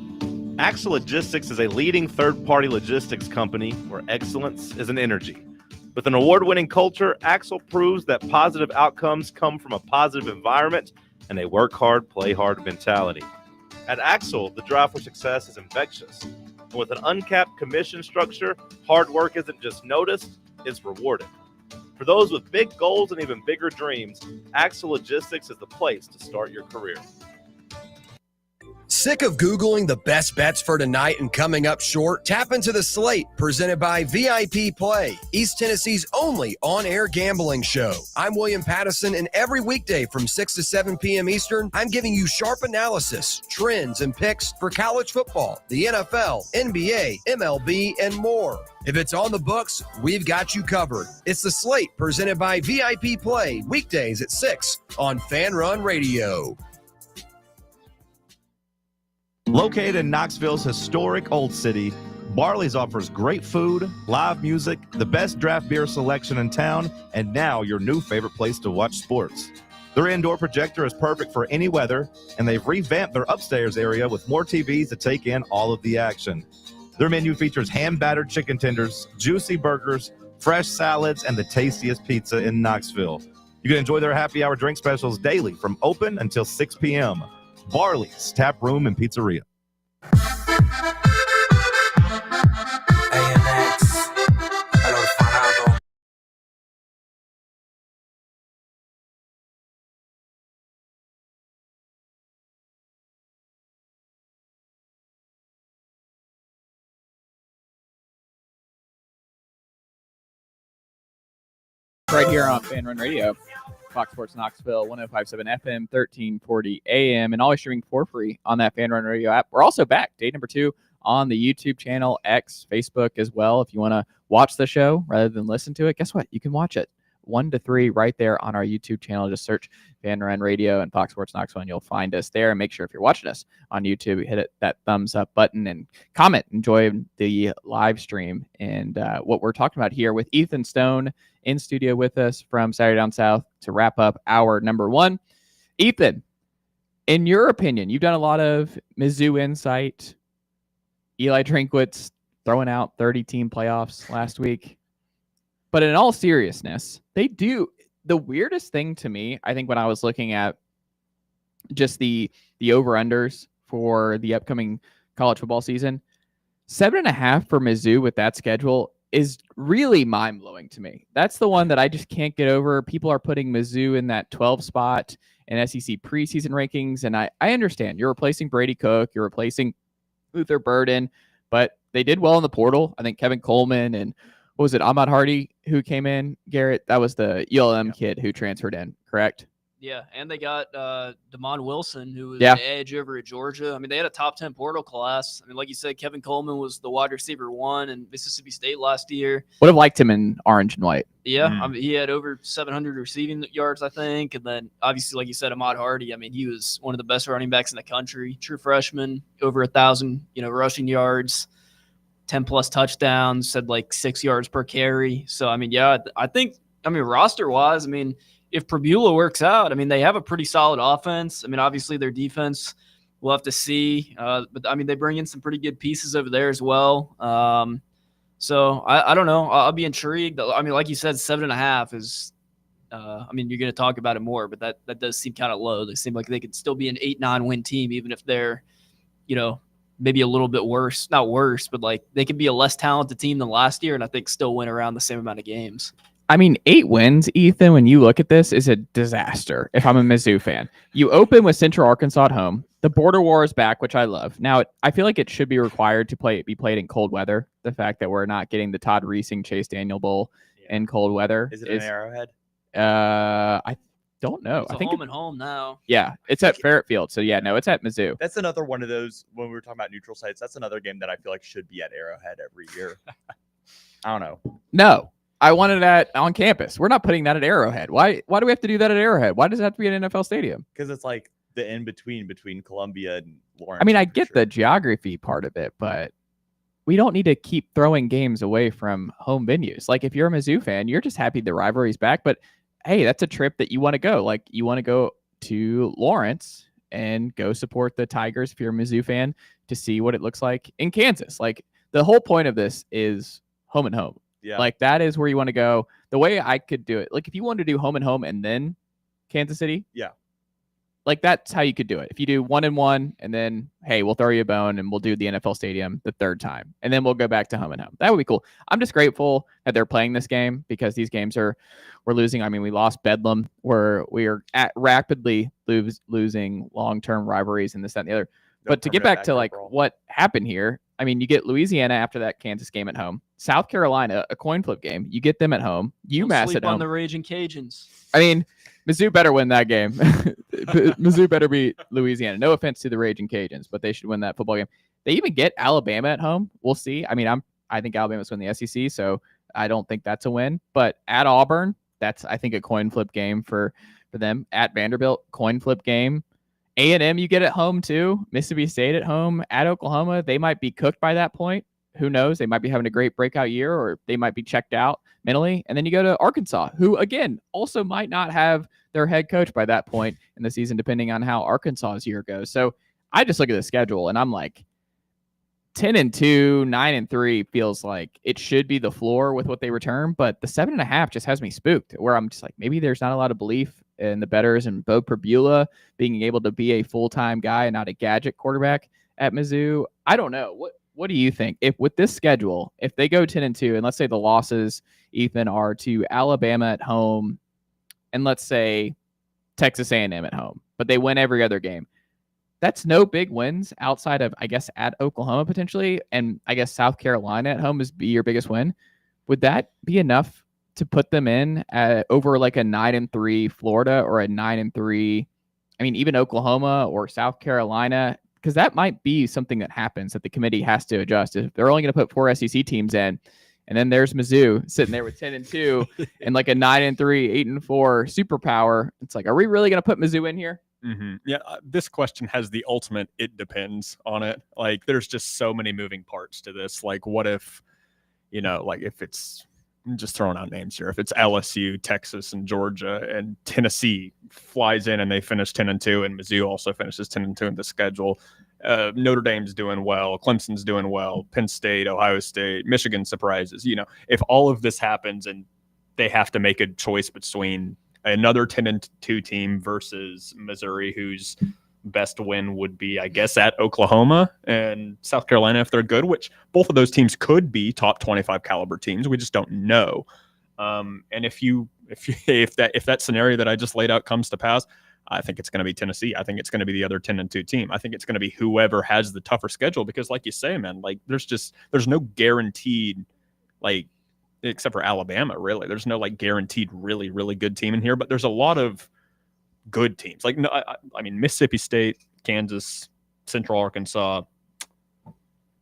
Axle Logistics is a leading third-party logistics company where excellence is an energy. With an award-winning culture, Axle proves that positive outcomes come from a positive environment and a work hard, play hard mentality. At Axle, the drive for success is infectious. And with an uncapped commission structure, hard work isn't just noticed, it's rewarded. For those with big goals and even bigger dreams, Axle Logistics is the place to start your career. Sick of Googling the best bets for tonight and coming up short? Tap into the slate presented by VIP Play, East Tennessee's only on-air gambling show. I'm William Pattison, and every weekday from 6 to 7 p.m. Eastern, I'm giving you sharp analysis, trends, and picks for college football, the NFL, NBA, MLB, and more. If it's on the books, we've got you covered. It's the slate presented by VIP Play, weekdays at 6 on Fan Run Radio. Located in Knoxville's historic Old City, Barley's offers great food, live music, the best draft beer selection in town, and now your new favorite place to watch sports. Their indoor projector is perfect for any weather, and they've revamped their upstairs area with more TVs to take in all of the action. Their menu features hand-battered chicken tenders, juicy burgers, fresh salads, and the tastiest pizza in Knoxville. You can enjoy their happy hour drink specials daily from open until 6 p.m. Barley's Tap Room and Pizzeria. Right here on Fan Run Radio, Fox Sports Knoxville, 105.7 FM, 1340 AM, and always streaming for free on that Fan Run Radio app. We're also back, day number 2, on the YouTube channel, X, Facebook as well. If you want to watch the show rather than listen to it, guess what? You can watch it 1 to 3 right there on our YouTube channel. Just search Fan Run Radio and Fox Sports Knoxville, and you'll find us there. And make sure if you're watching us on YouTube, hit that thumbs up button and comment. Enjoy the live stream and what we're talking about here with Ethan Stone in studio with us from Saturday Down South to wrap up hour number 1. Ethan, in your opinion, you've done a lot of Mizzou insight. Eli Drinkwitz throwing out 30-team playoffs last week. But in all seriousness, they do. The weirdest thing to me, I think, when I was looking at just the over-unders for the upcoming college football season, 7.5 for Mizzou with that schedule is really mind-blowing to me. That's the one that I just can't get over. People are putting Mizzou in that 12 spot in SEC preseason rankings, and I understand. You're replacing Brady Cook, you're replacing Luther Burden, but they did well in the portal. I think Kevin Coleman and what was it, Ahmad Hardy who came in, Garrett? That was the ULM kid who transferred in, correct? Yeah, and they got Damon Wilson, who was the edge over at Georgia. I mean, they had a top 10 portal class. I mean, like you said, Kevin Coleman was the wide receiver 1 in Mississippi State last year. Would have liked him in orange and white. Yeah, I mean, he had over 700 receiving yards, I think. And then, obviously, like you said, Ahmad Hardy, I mean, he was one of the best running backs in the country. True freshman, over 1,000, rushing yards, 10-plus touchdowns, had like 6 yards per carry. So, I mean, yeah, I think, roster-wise, if Prabula works out, they have a pretty solid offense. Obviously their defense, we'll have to see. But they bring in some pretty good pieces over there as well. So I don't know. I'll be intrigued. Like you said, 7.5 is, you're going to talk about it more, but that does seem kind of low. They seem like they could still be an 8-9 win team, even if they're, maybe a little bit worse. Not worse, but like they could be a less talented team than last year, and I think still win around the same amount of games. 8 wins, Ethan, when you look at this, is a disaster if I'm a Mizzou fan. You open with Central Arkansas at home. The border war is back, which I love. Now, I feel like it should be required to be played in cold weather. The fact that we're not getting the Todd Reesing Chase Daniel Bowl in cold weather. Is it an Arrowhead? I don't know. It's I think home and home now. Yeah, it's at Ferret Field. So, yeah, no, it's at Mizzou. That's another one of those, when we were talking about neutral sites, that's another game that I feel like should be at Arrowhead every year. I don't know. No. I wanted that on campus. We're not putting that at Arrowhead. Why do we have to do that at Arrowhead? Why does it have to be an NFL stadium? Because it's like the in-between Columbia and Lawrence. I get the geography part of it, but we don't need to keep throwing games away from home venues. Like, if you're a Mizzou fan, you're just happy the rivalry's back. But, hey, that's a trip that you want to go. Like, you want to go to Lawrence and go support the Tigers if you're a Mizzou fan to see what it looks like in Kansas. Like, the whole point of this is home and home. Yeah. Like, that is where you want to go. The way I could do it, like, if you wanted to do home and then Kansas City, yeah, like, that's how you could do it. If you do 1-1 and then, hey, we'll throw you a bone and we'll do the NFL stadium the third time, and then we'll go back to home and home. That would be cool. I'm just grateful that they're playing this game, because these games we're losing. We lost Bedlam, where we are rapidly losing long-term rivalries and this, that, and the other. But to get back to like what happened here, I mean, you get Louisiana after that Kansas game at home, South Carolina, a coin flip game. You get them at home, UMass Sleep at home. on the Raging Cajuns. I mean, Mizzou better win that game. Mizzou better beat Louisiana. No offense to the Raging Cajuns, but they should win that football game. They even get Alabama at home. We'll see. I mean, I think Alabama's win the SEC, so I don't think that's a win. But at Auburn, that's I think a coin flip game for them. At Vanderbilt, coin flip game. A&M you get at home too. Mississippi State at home. At Oklahoma, they might be cooked by that point. Who knows? They might be having a great breakout year, or they might be checked out mentally. And then you go to Arkansas, who again also might not have their head coach by that point in the season, depending on how Arkansas's year goes. So I just look at the schedule and I'm like, 10-2, 9-3 feels like it should be the floor with what they return, but the 7.5 just has me spooked. Where I'm just like, maybe there's not a lot of belief in the bettors and Bo Prabula being able to be a full-time guy and not a gadget quarterback at Mizzou. I don't know. What do you think? If with this schedule, if they go 10-2, and let's say the losses, Ethan, are to Alabama at home, and let's say Texas A&M at home, but they win every other game. That's no big wins outside of, I guess, at Oklahoma potentially, and I guess South Carolina at home is be your biggest win. Would that be enough to put them in over like a 9-3 Florida or a 9-3? I mean, even Oklahoma or South Carolina, because that might be something that happens that the committee has to adjust. If they're only going to put 4 SEC teams in, and then there's Mizzou sitting there with 10-2 and like a 9-3, 8-4 superpower, it's like, are we really going to put Mizzou in here? Mm-hmm. Yeah, this question has the ultimate "it depends" on it. Like, there's just so many moving parts to this. Like, what if, like if it's, I'm just throwing out names here, if it's LSU, Texas, and Georgia, and Tennessee flies in and they finish 10-2, and Mizzou also finishes 10-2 in the schedule. Notre Dame's doing well, Clemson's doing well, Penn State, Ohio State, Michigan surprises. If all of this happens and they have to make a choice between another 10-2 team versus Missouri, whose best win would be, I guess, at Oklahoma, and South Carolina if they're good, which both of those teams could be top 25 caliber teams. We just don't know. And if that scenario that I just laid out comes to pass, I think it's going to be Tennessee. I think it's going to be the other 10-2 team. I think it's going to be whoever has the tougher schedule, because like you say, man, like there's no guaranteed, like, except for Alabama, really. There's no like guaranteed really, really good team in here, but there's a lot of good teams. Like, no, I mean, Mississippi State, Kansas, Central Arkansas,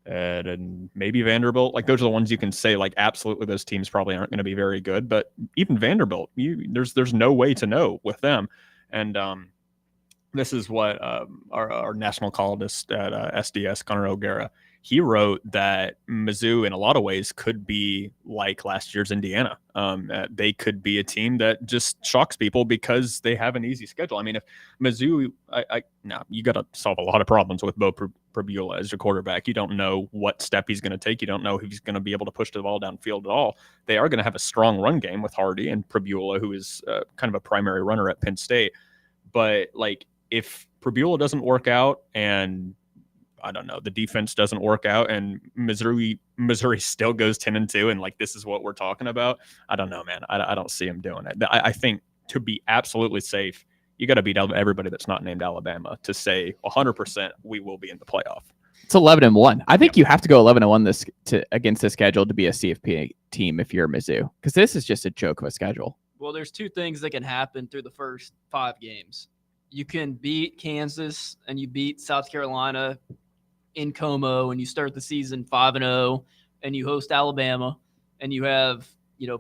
and maybe Vanderbilt. Like, those are the ones you can say, like, absolutely those teams probably aren't going to be very good. But even Vanderbilt, there's no way to know with them. And this is what our national columnist at SDS, Connor O'Gara, he wrote that Mizzou, in a lot of ways, could be like last year's Indiana. They could be a team that just shocks people because they have an easy schedule. I mean, if Mizzou, you got to solve a lot of problems with Bo Prabula as your quarterback. You don't know what step he's going to take. You don't know if he's going to be able to push the ball downfield at all. They are going to have a strong run game with Hardy and Prabula, who is kind of a primary runner at Penn State. But like, if Prabula doesn't work out and I don't know, the defense doesn't work out and Missouri still goes 10-2, and like, this is what we're talking about, I don't know, man. I don't see him doing it. I think to be absolutely safe, you got to beat everybody that's not named Alabama to say 100% we will be in the playoff. It's 11-1. I think you have to go 11-1 against the schedule to be a CFP team if you're Mizzou, because this is just a joke of a schedule. Well, there's two things that can happen through the first 5 games. You can beat Kansas and you beat South Carolina in Como, and you start the season 5-0, and you host Alabama, and you have,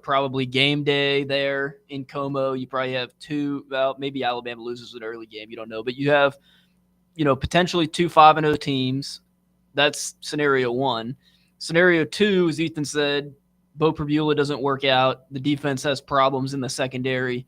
probably game day there in Como. You probably have maybe Alabama loses an early game. You don't know, but you have, potentially 2 5-0 teams. That's scenario 1. Scenario 2, as Ethan said, Bo Prabula doesn't work out. The defense has problems in the secondary.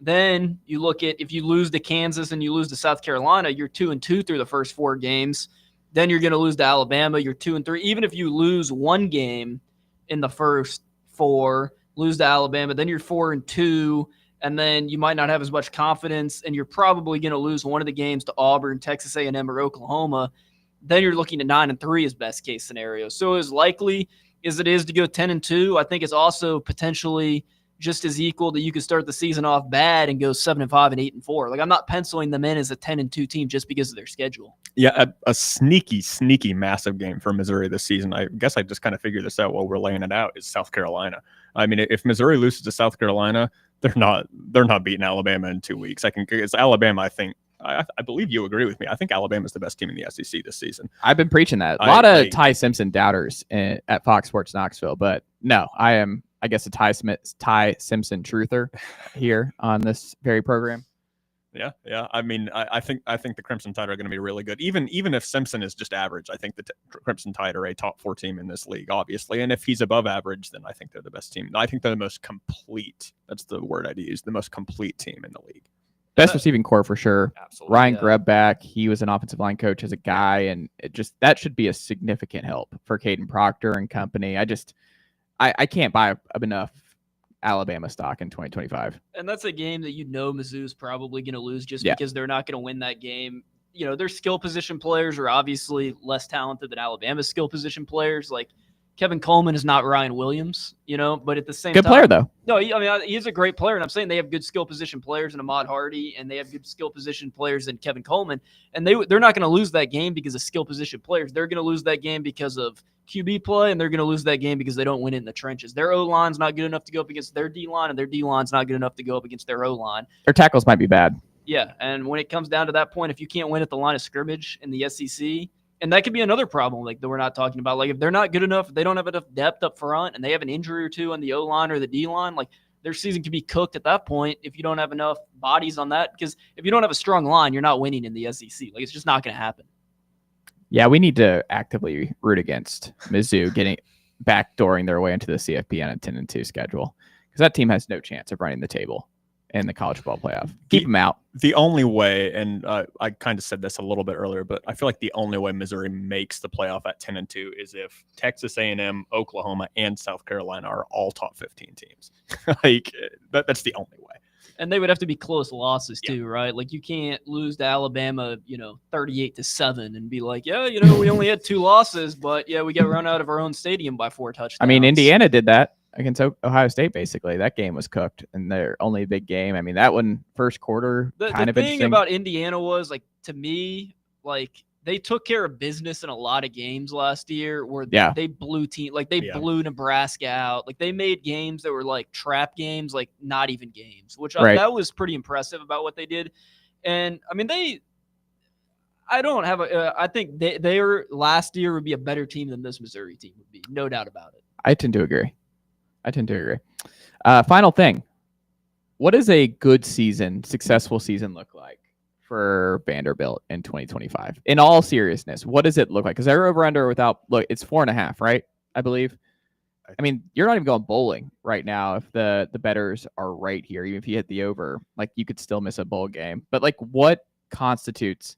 Then you look at, if you lose to Kansas and you lose to South Carolina, you're 2-2 through the first 4 games. Then you're going to lose to Alabama. You're 2-3. Even if you lose 1 game in the first 4, lose to Alabama, then you're 4-2, and then you might not have as much confidence, and you're probably going to lose one of the games to Auburn, Texas A&M, or Oklahoma. Then you're looking at 9-3 as best case scenario. So as likely as it is to go 10-2, I think it's also potentially just as equal that you could start the season off bad and go 7-5 and 8-4. Like I'm not penciling them in as a 10-2 team just because of their schedule. Yeah, a sneaky massive game for Missouri this season. I guess I just kind of figured this out while we're laying it out, is South Carolina. I mean, if Missouri loses to South Carolina, they're not beating Alabama in 2 weeks. It's Alabama. I think I believe you agree with me. I think Alabama's the best team in the SEC this season. I've been preaching that. A lot of Ty Simpson doubters at Fox Sports Knoxville, but no, I am, I guess, a Ty Simpson truther here on this very program. Yeah. I mean, I think the Crimson Tide are going to be really good. Even if Simpson is just average, I think the Crimson Tide are a top 4 team in this league, obviously. And if he's above average, then I think they're the best team. I think they're the most complete. That's the word I'd use. The most complete team in the league. Best receiving core for sure. Absolutely, Ryan Grubb back. He was an offensive line coach as a guy, and that should be a significant help for Caden Proctor and company. I can't buy enough Alabama stock in 2025. And that's a game that Mizzou's probably going to lose just because they're not going to win that game. Their skill position players are obviously less talented than Alabama's skill position players. Like Kevin Coleman is not Ryan Williams, but at the same time, good player though. No, he's a great player, and I'm saying they have good skill position players in Ahmad Hardy, and they have good skill position players in Kevin Coleman, and they're not going to lose that game because of skill position players. They're going to lose that game because of QB play, and they're going to lose that game because they don't win it in the trenches. Their O-line's not good enough to go up against their D-line, and their D-line's not good enough to go up against their O-line. Their tackles might be bad. Yeah, and when it comes down to that point, if you can't win at the line of scrimmage in the SEC, and that could be another problem that we're not talking about. Like if they're not good enough, if they don't have enough depth up front, and they have an injury or two on the O-line or the D-line, like their season could be cooked at that point if you don't have enough bodies on that. Because if you don't have a strong line, you're not winning in the SEC. Like it's just not going to happen. Yeah, we need to actively root against Mizzou getting backdooring their way into the CFP on a 10-2 schedule, because that team has no chance of running the table in the college football playoff. Keep them out. The only way, and I kind of said this a little bit earlier, but I feel like the only way Missouri makes the playoff at 10-2 is if Texas A&M, Oklahoma, and South Carolina are all top 15 teams. That's the only way. And they would have to be close losses too, right? Like you can't lose to Alabama, 38-7 and be like, we only had 2 losses, but we got run out of our own stadium by 4 touchdowns. I mean, Indiana did that against Ohio State, basically. That game was cooked, and their only big game. I mean, that one, first quarter, kind of interesting. The thing about Indiana was, like, to me, like, they took care of business in a lot of games last year where they blew blew Nebraska out. Like, they made games that were, like, trap games, like, not even games, which that was pretty impressive about what they did. And, I mean, I think they last year would be a better team than this Missouri team would be. No doubt about it. I tend to agree. Final thing. What does a good season, successful season look like for Vanderbilt in 2025? In all seriousness, what does it look like? Because they're over under it's 4.5, right? I believe. I mean, you're not even going bowling right now if the bettors are right here. Even if you hit the over, like you could still miss a bowl game. But like, what constitutes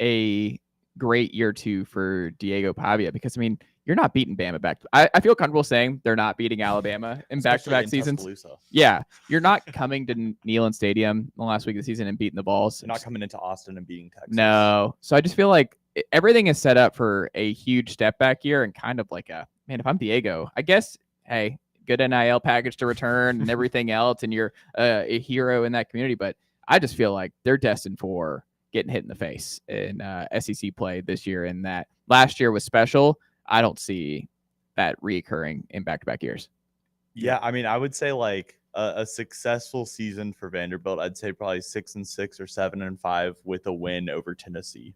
a great year 2 for Diego Pavia? Because I mean, you're not beating Bama back. I feel comfortable saying they're not beating Alabama in back-to-back seasons. Yeah, you're not coming to Neyland Stadium the last week of the season and beating the balls. You're not coming into Austin and beating Texas. No. So I just feel like everything is set up for a huge step back year and kind of like if I'm Diego, I guess, hey, good NIL package to return and everything else, and you're a hero in that community. But I just feel like they're destined for getting hit in the face in SEC play this year, and that last year was special. I don't see that reoccurring in back-to-back years. Yeah, I mean, I would say like a successful season for Vanderbilt. I'd say probably 6-6 or 7-5 with a win over Tennessee.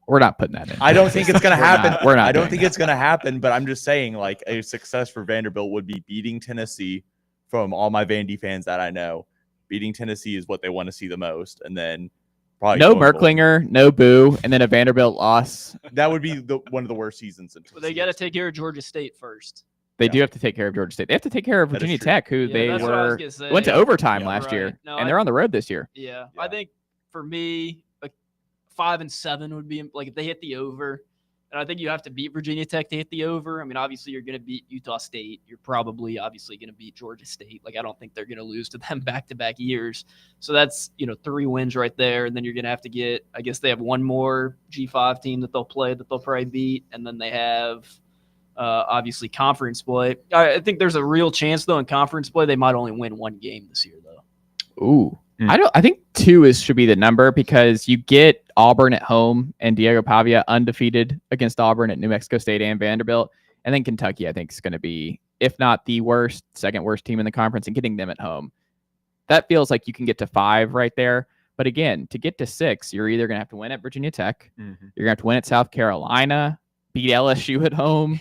We're not putting that in. I don't think it's going to happen. We're not. I don't think it's going to happen. But I'm just saying, like, a success for Vanderbilt would be beating Tennessee. From all my Vandy fans that I know, beating Tennessee is what they want to see the most, and then. No Merklinger, no Boo, and then a Vanderbilt loss. That would be one of the worst seasons. Well, they got to take care of Georgia State first. They do have to take care of Georgia State. They have to take care of Virginia Tech, who they went to overtime last year, and they're on the road this year. Yeah, I think for me, 5-7 would be like if they hit the over. And I think you have to beat Virginia Tech to hit the over. I mean, obviously, you're going to beat Utah State. You're probably, obviously, going to beat Georgia State. Like, I don't think they're going to lose to them back-to-back years. So that's, 3 wins right there. And then you're going to have to get, I guess they have one more G5 team that they'll play that they'll probably beat. And then they have, obviously conference play. I think there's a real chance though in conference play they might only win one game this year though. Ooh. I think 2 should be the number because you get Auburn at home and Diego Pavia undefeated against Auburn at New Mexico State and Vanderbilt. And then Kentucky, I think, is going to be, if not the worst, second worst team in the conference, and getting them at home. That feels like you can get to 5 right there. But again, to get to 6, you're either going to have to win at Virginia Tech, you're going to have to win at South Carolina, beat LSU at home.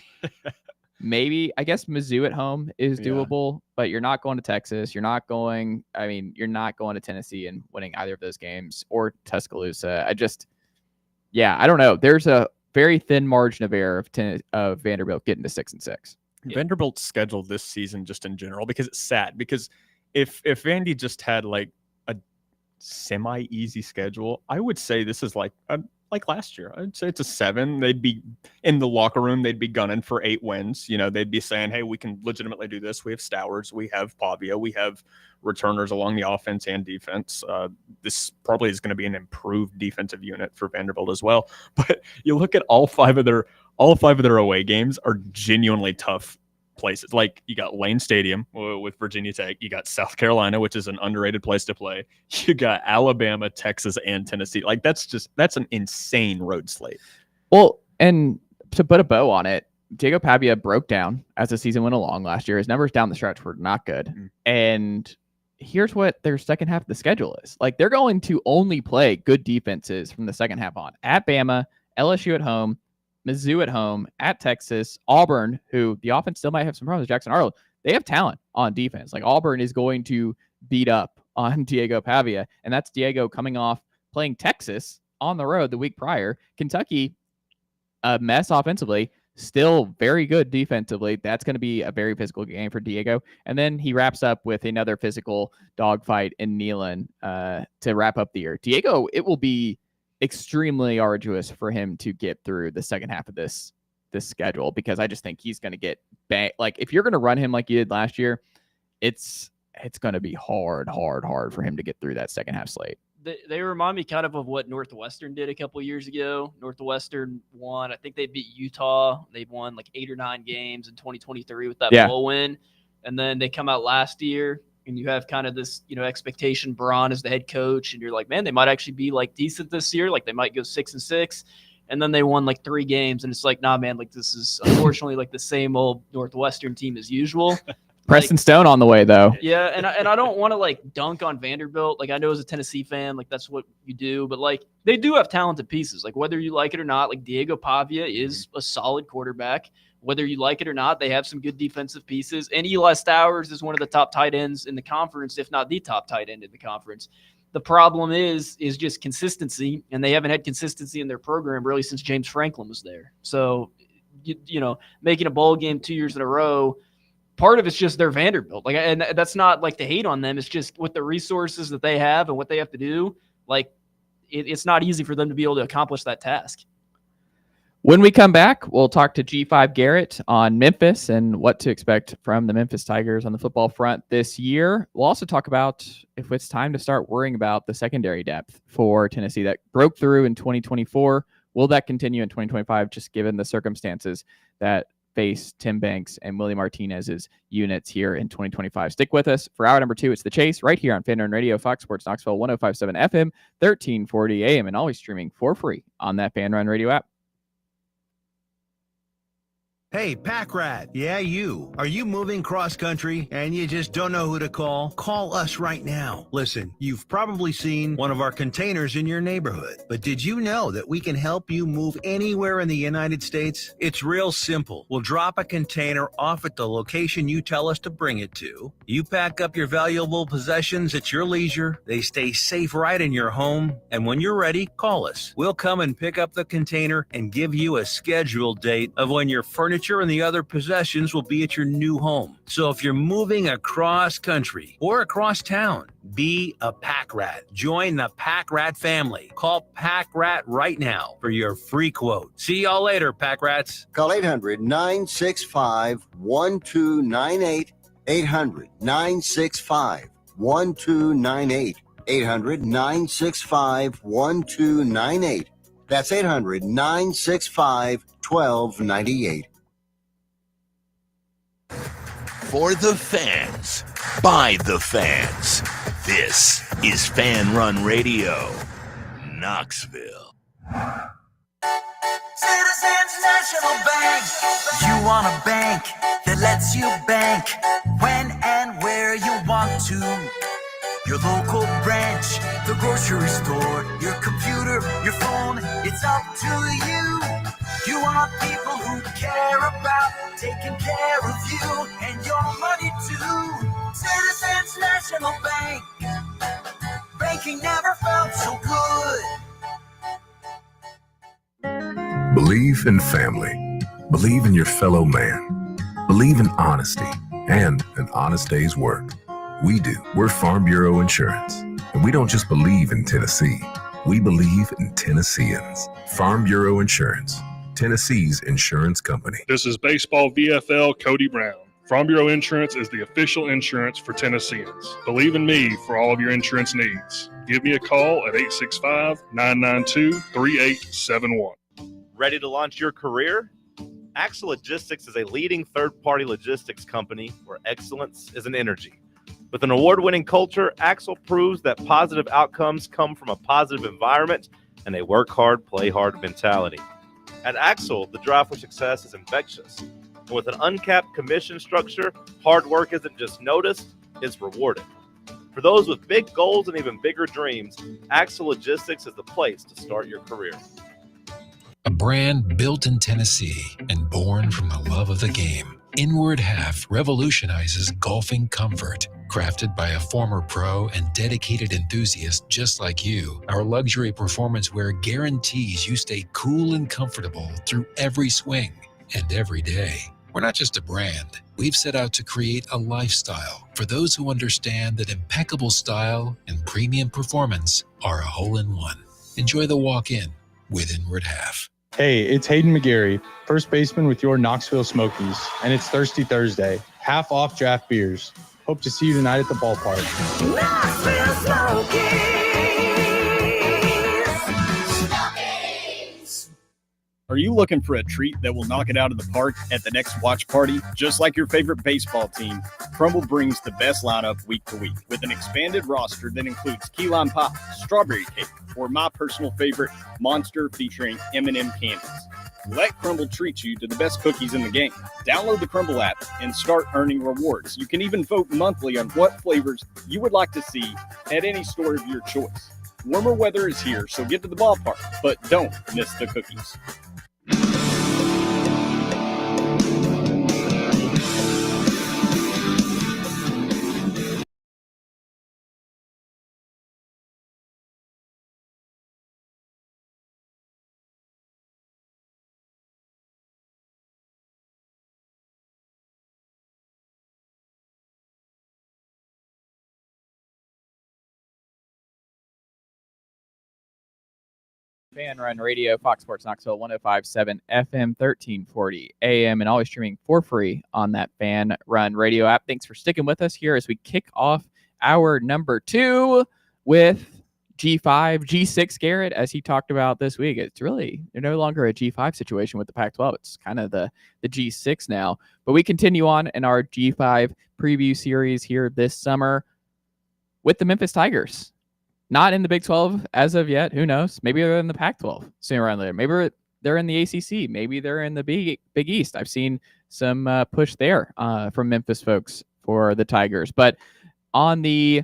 Maybe, I guess Mizzou at home is doable, but you're not going to Texas. You're not going to Tennessee and winning either of those games, or Tuscaloosa. I don't know. There's a very thin margin of error of Vanderbilt getting to 6-6. Vanderbilt's schedule this season, just in general, because it's sad. Because if Vandy just had like a semi-easy schedule, I would say this is like last year. I'd say it's a 7. They'd be in the locker room. They'd be gunning for 8 wins. They'd be saying, hey, we can legitimately do this. We have Stowers. We have Pavia. We have returners along the offense and defense. This probably is going to be an improved defensive unit for Vanderbilt as well. But you look at all 5 of their away games are genuinely tough places. Like, you got Lane Stadium with Virginia Tech. You got South Carolina, which is an underrated place to play. You got Alabama, Texas, and Tennessee. Like, that's an insane road slate. Well, and to put a bow on it, Diego Pavia broke down as the season went along last year. His numbers down the stretch were not good. And here's what their second half of the schedule is. Like, they're going to only play good defenses from the second half on. At Bama, LSU at home, Mizzou at home, at Texas, Auburn, who the offense still might have some problems with Jackson Arnold. They have talent on defense. Like, Auburn is going to beat up on Diego Pavia, and that's Diego coming off playing Texas on the road the week prior. Kentucky, a mess offensively, still very good defensively. That's going to be a very physical game for Diego. And then he wraps up with another physical dogfight in Neyland to wrap up the year. Diego, it will be extremely arduous for him to get through the second half of this schedule, because I just think he's going to get bang. Like, if you're going to run him like you did last year, it's going to be hard for him to get through that second half slate. They remind me kind of what Northwestern did a couple of years ago. Northwestern won. I think they beat Utah. They've won like 8 or 9 games in 2023 with that bowl win. And then they come out last year, and you have kind of this, expectation, Braun as the head coach, and you're like, man, they might actually be like decent this year. Like, they might go 6-6. And then they won like 3 games, and it's like, nah, man, like, this is unfortunately like the same old Northwestern team as usual. Preston Stone on the way, though. Yeah, and I don't want to like dunk on Vanderbilt. Like, I know as a Tennessee fan, like, that's what you do, but like, they do have talented pieces. Like, whether you like it or not, like, Diego Pavia is a solid quarterback. Whether you like it or not, they have some good defensive pieces. And Eli Stowers is one of the top tight ends in the conference, if not the top tight end in the conference. The problem is just consistency, and they haven't had consistency in their program really since James Franklin was there. So, making a bowl game 2 years in a row, part of it's just their Vanderbilt. Like, and that's not like to hate on them. It's just with the resources that they have and what they have to do, like, it's not easy for them to be able to accomplish that task. When we come back, we'll talk to G5 Garrett on Memphis and what to expect from the Memphis Tigers on the football front this year. We'll also talk about if it's time to start worrying about the secondary depth for Tennessee that broke through in 2024. Will that continue in 2025, just given the circumstances that face Tim Banks and Willie Martinez's units here in 2025? Stick with us for hour number 2. It's The Chase right here on Fan Run Radio, Fox Sports Knoxville, 105.7 FM, 1340 AM, and always streaming for free on that Fan Run Radio app. Hey, Pack Rat. Yeah, you. Are you moving cross country and you just don't know who to call? Call us right now. Listen, you've probably seen one of our containers in your neighborhood, but did you know that we can help you move anywhere in the United States? It's real simple. We'll drop a container off at the location you tell us to bring it to. You pack up your valuable possessions at your leisure. They stay safe right in your home. And when you're ready, call us. We'll come and pick up the container and give you a scheduled date of when your furniture and the other possessions will be at your new home. So if you're moving across country or across town, be a Pack Rat. Join the Pack Rat family. Call Pack Rat right now for your free quote. See y'all later, Pack Rats. Call 800-965-1298. 800-965-1298. 800-965-1298. That's 800-965-1298. For the fans, by the fans. This is Fan Run Radio, Knoxville. Citizens National Bank. You want a bank that lets you bank when and where you want to. Your local branch, the grocery store, your computer, your phone, it's up to you. You want people who care about taking care of you and your money too. Citizens National Bank. Banking never felt so good. Believe in family. Believe in your fellow man. Believe in honesty and an honest day's work. We do. We're Farm Bureau Insurance. And we don't just believe in Tennessee. We believe in Tennesseans. Farm Bureau Insurance, Tennessee's insurance company. This is Baseball VFL Cody Brown. Farm Bureau Insurance is the official insurance for Tennesseans. Believe in me for all of your insurance needs. Give me a call at 865-992-3871. Ready to launch your career? Axle Logistics is a leading third-party logistics company where excellence is an energy. With an award-winning culture, Axle proves that positive outcomes come from a positive environment and a work hard, play hard mentality. At Axle, the drive for success is infectious. And with an uncapped commission structure, hard work isn't just noticed, it's rewarded. For those with big goals and even bigger dreams, Axle Logistics is the place to start your career. A brand built in Tennessee and born from the love of the game. Inward Half revolutionizes golfing comfort. Crafted by a former pro and dedicated enthusiast just like you, our luxury performance wear guarantees you stay cool and comfortable through every swing and every day. We're not just a brand. We've set out to create a lifestyle for those who understand that impeccable style and premium performance are a hole-in-one. Enjoy the walk-in with Inward Half. Hey, it's Hayden McGarry, first baseman with your Knoxville Smokies, and it's Thirsty Thursday. Half off draft beers. Hope to see you tonight at the ballpark. Knoxville Smokies. Are you looking for a treat that will knock it out of the park at the next watch party? Just like your favorite baseball team, Crumble brings the best lineup week to week with an expanded roster that includes key lime pie, strawberry cake, or my personal favorite, Monster featuring M&M candies. Let Crumble treat you to the best cookies in the game. Download the Crumble app and start earning rewards. You can even vote monthly on what flavors you would like to see at any store of your choice. Warmer weather is here, so get to the ballpark, but don't miss the cookies. Fan Run Radio, Fox Sports Knoxville, 105.7 FM, 1340 AM, and always streaming for free on that Fan Run Radio app. Thanks for sticking with us here as we kick off hour number 2 with G5, G6, Garrett, as he talked about this week. It's really, they're no longer a G5 situation with the Pac-12. It's kind of the G6 now. But we continue on in our G5 preview series here this summer with the Memphis Tigers. Not in the Big 12 as of yet. Who knows? Maybe they're in the Pac-12 sooner or later. Maybe they're in the ACC. Maybe they're in the Big East. I've seen some push there from Memphis folks for the Tigers. But on the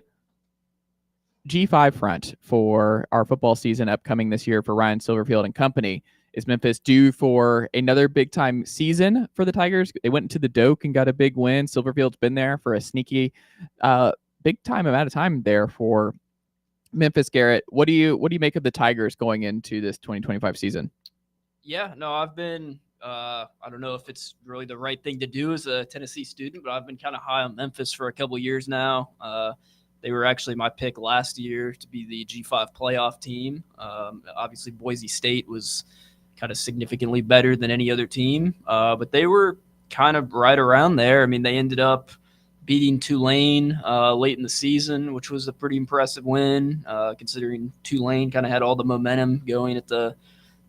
G5 front for our football season upcoming this year for Ryan Silverfield and company, is Memphis due for another big-time season for the Tigers? They went into the Doak and got a big win. Silverfield's been there for a sneaky big-time amount of time there for Memphis. Garrett, what do you make of the Tigers going into this 2025 season? Yeah, no, I've been I don't know if it's really the right thing to do as a Tennessee student, but I've been kind of high on Memphis for a couple years now. They were actually my pick last year to be the G5 playoff team. Obviously, Boise State was kind of significantly better than any other team, but they were kind of right around there. I mean, they ended up beating Tulane late in the season, which was a pretty impressive win, considering Tulane kind of had all the momentum going at the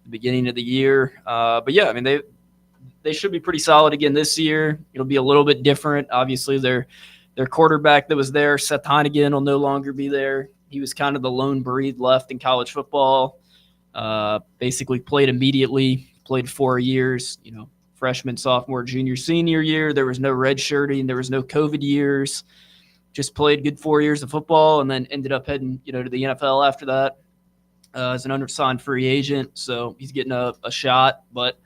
beginning of the year. But yeah, I mean, they they should be pretty solid again this year. It'll be a little bit different. Obviously, their quarterback that was there, Seth Heineken, will no longer be there. He was kind of the lone breed left in college football. Basically played immediately, played 4 years, freshman, sophomore, junior, senior year. There was no redshirting. There was no COVID years. Just played good 4 years of football and then ended up heading, to the NFL after that as an undersigned free agent. So he's getting a shot. But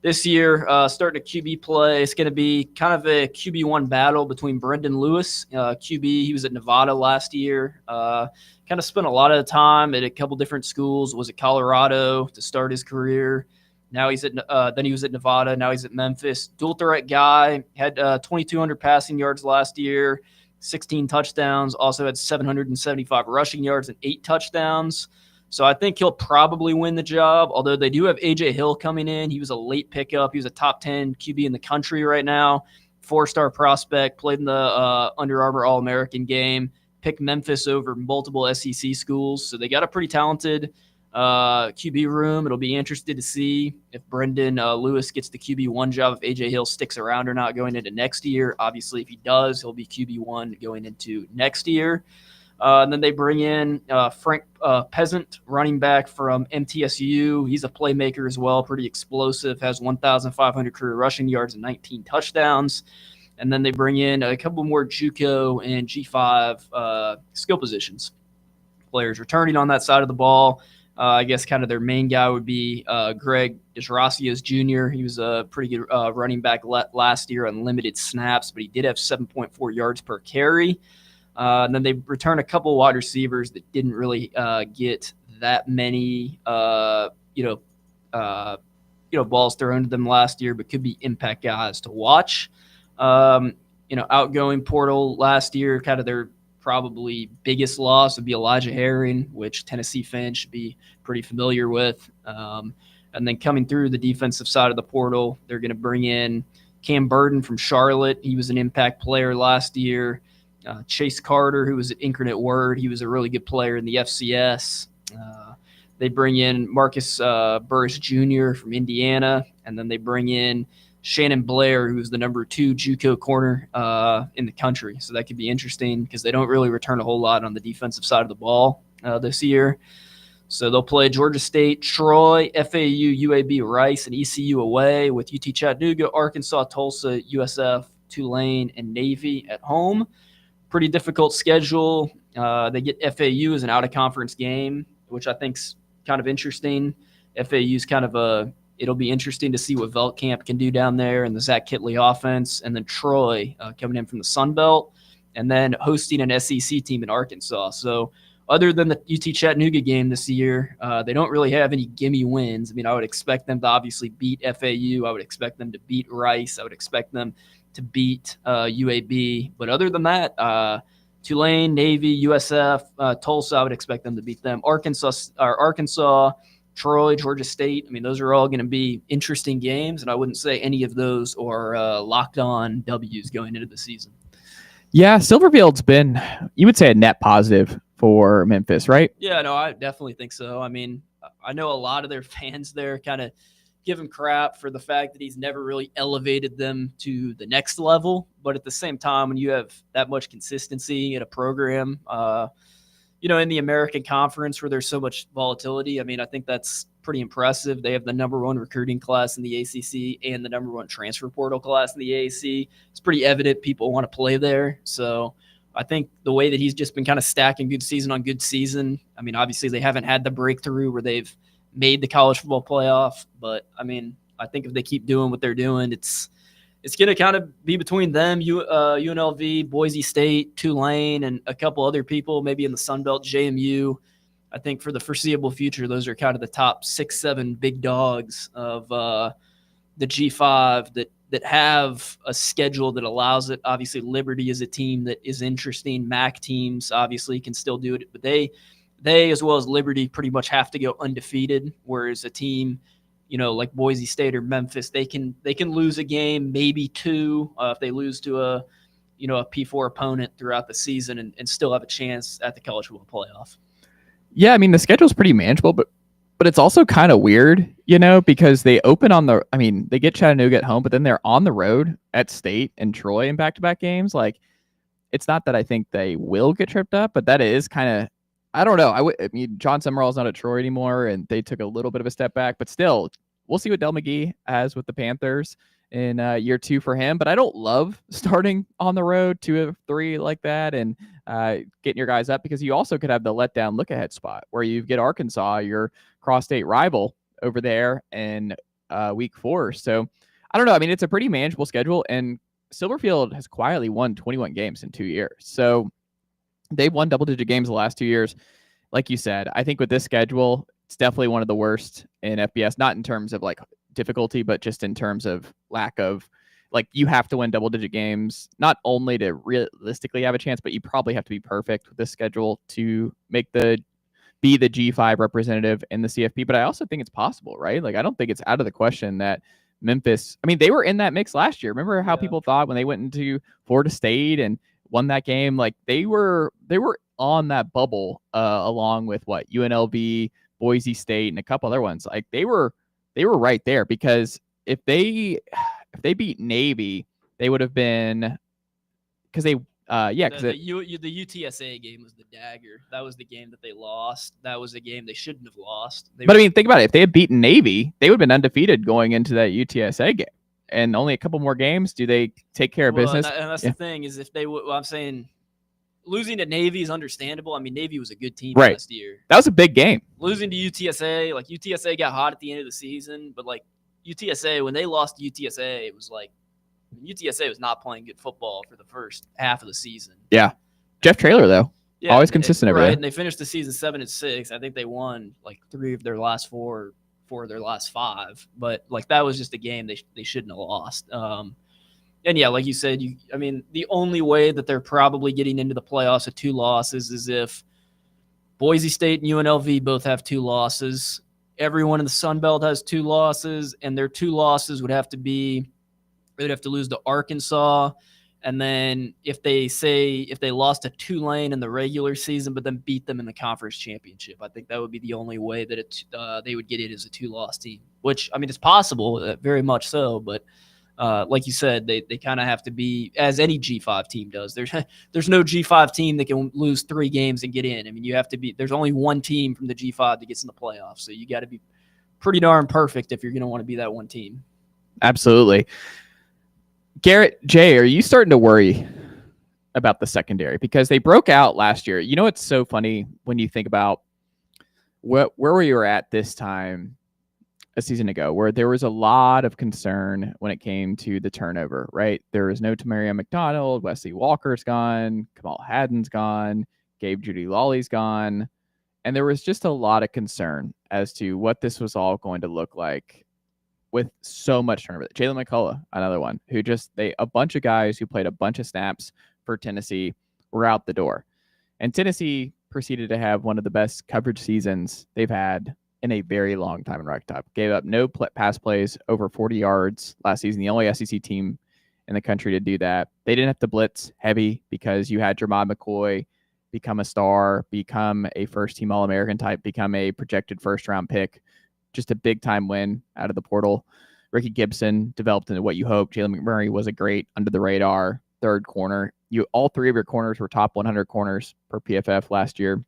this year, starting a QB play, it's going to be kind of a QB1 battle between Brendan Lewis, QB. He was at Nevada last year. Kind of spent a lot of time at a couple different schools. Was at Colorado to start his career. Now he's at then he was at Nevada. Now he's at Memphis. Dual threat guy. Had 2,200 passing yards last year, 16 touchdowns. Also had 775 rushing yards and 8 touchdowns. So I think he'll probably win the job, although they do have A.J. Hill coming in. He was a late pickup. He was a top 10 QB in the country right now. 4-star prospect, played in the Under Armour All-American game, picked Memphis over multiple SEC schools. So they got a pretty talented QB room. It'll be interesting to see if Brendan Lewis gets the QB1 job, if A.J. Hill sticks around or not going into next year. Obviously, if he does, he'll be QB1 going into next year. And then they bring in Frank Peasant, running back from MTSU. He's a playmaker as well, pretty explosive, has 1,500 career rushing yards and 19 touchdowns. And then they bring in a couple more JUCO and G5 skill positions. Players returning on that side of the ball. I guess kind of their main guy would be Greg Desrosiers Jr. He was a pretty good running back last year on limited snaps, but he did have 7.4 yards per carry. And then they return a couple wide receivers that didn't really get that many, balls thrown to them last year, but could be impact guys to watch. Outgoing portal last year, kind of their probably biggest loss would be Elijah Herring, which Tennessee fans should be pretty familiar with. And then coming through the defensive side of the portal, they're going to bring in Cam Burden from Charlotte. He was an impact player last year. Chase Carter, who was at Incarnate Word. He was a really good player in the FCS. They bring in Marcus Burris Jr. from Indiana, and then they bring in Shannon Blair, who's the number 2 JUCO corner in the country. So that could be interesting because they don't really return a whole lot on the defensive side of the ball this year. So they'll play Georgia State, Troy, FAU, UAB, Rice, and ECU away, with UT Chattanooga, Arkansas, Tulsa, USF, Tulane, and Navy at home. Pretty difficult schedule. They get FAU as an out-of-conference game, which I think's kind of interesting. FAU's kind of it'll be interesting to see what Veltkamp can do down there and the Zach Kitley offense. And then Troy coming in from the Sun Belt, and then hosting an SEC team in Arkansas. So other than the UT Chattanooga game this year, they don't really have any gimme wins. I mean, I would expect them to obviously beat FAU. I would expect them to beat Rice. I would expect them to beat UAB. But other than that, Tulane, Navy, USF, Tulsa, I would expect them to beat them. Arkansas, Troy, Georgia State. I mean, those are all going to be interesting games, and I wouldn't say any of those are locked on W's going into the season. Yeah, Silverfield's been, you would say, a net positive for Memphis, right? Yeah, no, I definitely think so. I mean, I know a lot of their fans there kind of give him crap for the fact that he's never really elevated them to the next level. But at the same time, when you have that much consistency in a program, in the American Conference where there's so much volatility, I mean, I think that's pretty impressive. They have the number 1 recruiting class in the ACC and the number 1 transfer portal class in the AAC. It's pretty evident people want to play there. So I think the way that he's just been kind of stacking good season on good season, I mean, obviously they haven't had the breakthrough where they've made the college football playoff, but I mean, I think if they keep doing what they're doing, it's going to kind of be between them, UNLV, Boise State, Tulane, and a couple other people, maybe in the Sun Belt, JMU. I think for the foreseeable future, those are kind of the top 6-7 big dogs of the G5 that have a schedule that allows it. Obviously, Liberty is a team that is interesting. MAC teams obviously can still do it, but they as well as Liberty pretty much have to go undefeated, whereas a team, like Boise State or Memphis, they can lose a game, maybe 2, if they lose to a P4 opponent throughout the season and still have a chance at the college football playoff. Yeah, I mean, the schedule's pretty manageable, but But it's also kind of weird, because they open they get Chattanooga at home, but then they're on the road at State and Troy in back-to-back games. Like, it's not that I think they will get tripped up, but that is kind of, I don't know. I mean, John Summerall's not at Troy anymore, and they took a little bit of a step back, but still, we'll see what Del McGee has with the Panthers in year 2 for him. But I don't love starting on the road 2 of 3 like that and getting your guys up, because you also could have the letdown look ahead spot where you get Arkansas, your cross-state rival, over there in week 4. So I don't know. I mean, it's a pretty manageable schedule, and Silverfield has quietly won 21 games in 2 years. So they've won double-digit games the last 2 years. Like you said, I think with this schedule, it's definitely one of the worst in FBS, not in terms of like difficulty, but just in terms of lack of, like, you have to win double-digit games, not only to realistically have a chance, but you probably have to be perfect with this schedule to be the G5 representative in the CFP. But I also think it's possible, right? Like, I don't think it's out of the question that Memphis, I mean, they were in that mix last year. Remember how people thought when they went into Florida State and won that game, like they were on that bubble along with UNLV, Boise State, and a couple other ones. Like they were right there, because if they beat Navy, they would have been, because they the UTSA game was the dagger. That was the game that they lost. That was the game they shouldn't have lost. I mean, think about it. If they had beaten Navy, they would have been undefeated going into that UTSA game. And only a couple more games, do they take care of business? And that's the thing, is if they I'm saying losing to Navy is understandable. I mean, Navy was a good team last year. That was a big game. Losing to UTSA, like UTSA got hot at the end of the season, but like UTSA, when they lost to UTSA, it was like UTSA was not playing good football for the first half of the season. Yeah. Jeff Traylor, though. Yeah, always consistent over there. And they finished the season 7-6. I think they won like 3 of their last 4 of their last 5. But like that was just a game they shouldn't have lost. And yeah, like you said, I mean, the only way that they're probably getting into the playoffs with 2 losses is if Boise State and UNLV both have 2 losses. Everyone in the Sun Belt has 2 losses, and their 2 losses would have to be, they'd have to lose to Arkansas. And then if they lost to Tulane in the regular season, but then beat them in the conference championship, I think that would be the only way that they would get it as a 2-loss team, which, I mean, it's possible, very much so. But like you said, they kind of have to be, as any G5 team does. There's no G5 team that can lose 3 games and get in. I mean, you have to be, there's only one team from the G5 that gets in the playoffs. So you got to be pretty darn perfect if you're going to want to be that one team. Absolutely. Garrett, Jay, are you starting to worry about the secondary? Because they broke out last year. You know, it's so funny when you think about where we were at this time a season ago, where there was a lot of concern when it came to the turnover, right? There was no Tamaria McDonald, Wesley Walker's gone, Kamal Haddon's gone, Gabe Judy Lawley's gone. And there was just a lot of concern as to what this was all going to look like with so much turnover. Jalen McCullough, another one, who a bunch of guys who played a bunch of snaps for Tennessee were out the door. And Tennessee proceeded to have one of the best coverage seasons they've had in a very long time in Rocktop. Gave up no pass plays over 40 yards last season, the only SEC team in the country to do that. They didn't have to blitz heavy because you had Jermod McCoy become a star, become a first-team All-American type, become a projected first-round pick. Just a big-time win out of the portal. Ricky Gibson developed into what you hoped. Jalen McMurray was a great under-the-radar third corner. All 3 of your corners were top 100 corners per PFF last year.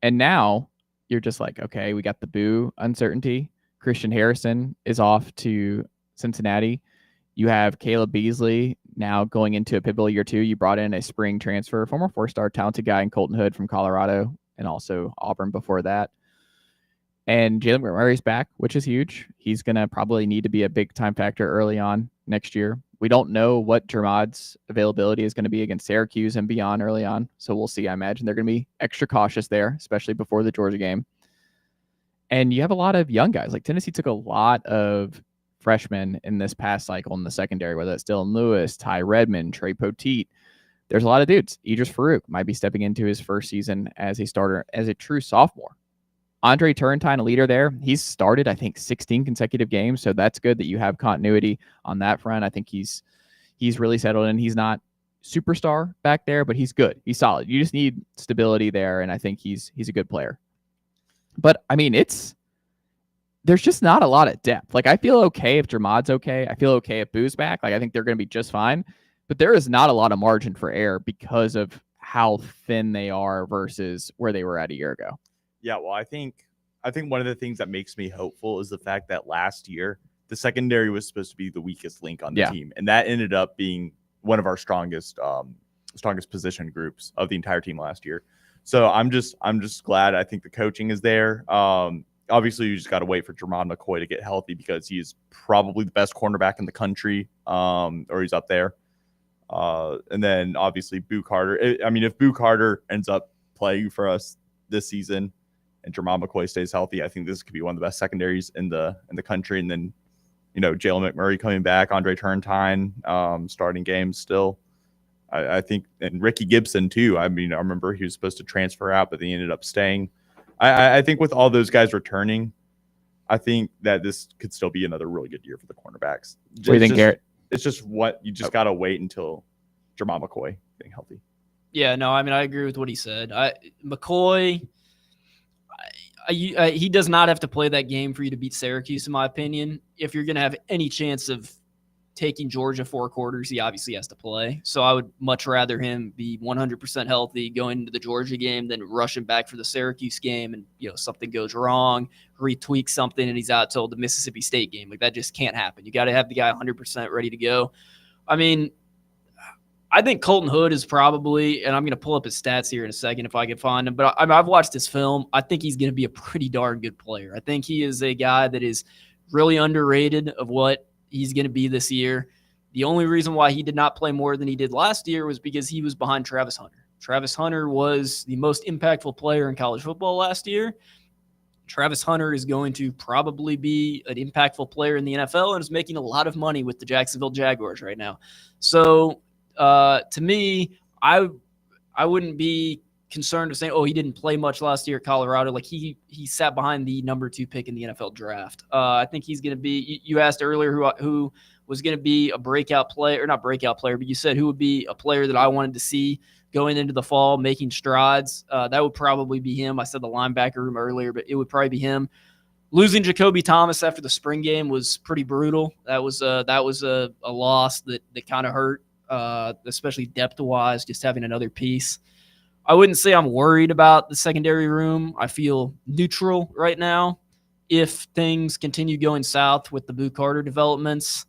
And now you're just like, okay, we got the boo uncertainty. Christian Harrison is off to Cincinnati. You have Caleb Beasley now going into a pivotal year 2. You brought in a spring transfer, former 4-star talented guy in Colton Hood from Colorado, and also Auburn before that. And Jalen McMurray's back, which is huge. He's going to probably need to be a big-time factor early on next year. We don't know what Jermod's availability is going to be against Syracuse and beyond early on. So we'll see. I imagine they're going to be extra cautious there, especially before the Georgia game. And you have a lot of young guys. Like Tennessee took a lot of freshmen in this past cycle in the secondary, whether it's Dylan Lewis, Ty Redmond, Trey Poteet. There's a lot of dudes. Idris Farouk might be stepping into his first season as a starter, as a true sophomore. Andre Turrentine, a leader there. He's started, I think, 16 consecutive games. So that's good that you have continuity on that front. I think he's really settled in. He's not superstar back there, but he's good. He's solid. You just need stability there, and I think he's a good player. But I mean, there's just not a lot of depth. Like, I feel okay if Jermad's okay. I feel okay if Boo's back. Like, I think they're going to be just fine. But there is not a lot of margin for error because of how thin they are versus where they were at a year ago. Yeah, well, I think one of the things that makes me hopeful is the fact that last year the secondary was supposed to be the weakest link on the team, and that ended up being one of our strongest position groups of the entire team last year. So I'm just glad. I think the coaching is there. Obviously, you just got to wait for Jermod McCoy to get healthy because he's probably the best cornerback in the country, or he's up there. And then obviously Boo Carter. I mean, if Boo Carter ends up playing for us this season and Jermod McCoy stays healthy, I think this could be one of the best secondaries in the country. And then, Jalen McMurray coming back, Andre Turntine starting games still. I think, and Ricky Gibson too. I mean, I remember he was supposed to transfer out, but he ended up staying. I think with all those guys returning, I think that this could still be another really good year for the cornerbacks. What do you think, Garrett? It's just what you just got to wait until Jermod McCoy being healthy. Yeah, no, I mean, I agree with what he said. McCoy, he does not have to play that game for you to beat Syracuse, in my opinion. If you're going to have any chance of taking Georgia 4 quarters, he obviously has to play. So I would much rather him be 100% healthy going into the Georgia game than rushing back for the Syracuse game and, something goes wrong, retweak something, and he's out till the Mississippi State game. Like, that just can't happen. You got to have the guy 100% ready to go. I mean, I think Colton Hood is probably, and I'm going to pull up his stats here in a second if I can find him, but I've watched his film. I think he's going to be a pretty darn good player. I think he is a guy that is really underrated of what he's going to be this year. The only reason why he did not play more than he did last year was because he was behind Travis Hunter. Travis Hunter was the most impactful player in college football last year. Travis Hunter is going to probably be an impactful player in the NFL and is making a lot of money with the Jacksonville Jaguars right now. So to me, I wouldn't be concerned of saying, oh, he didn't play much last year at Colorado. Like, he sat behind the number 2 pick in the NFL draft. I think he's going to be, you asked earlier who was going to be a breakout player, or not breakout player, but you said who would be a player that I wanted to see going into the fall, making strides. That would probably be him. I said the linebacker room earlier, but it would probably be him. Losing Jacoby Thomas after the spring game was pretty brutal. That was a loss that kind of hurt, especially depth-wise, just having another piece. I wouldn't say I'm worried about the secondary room. I feel neutral right now. If things continue going south with the Boo Carter developments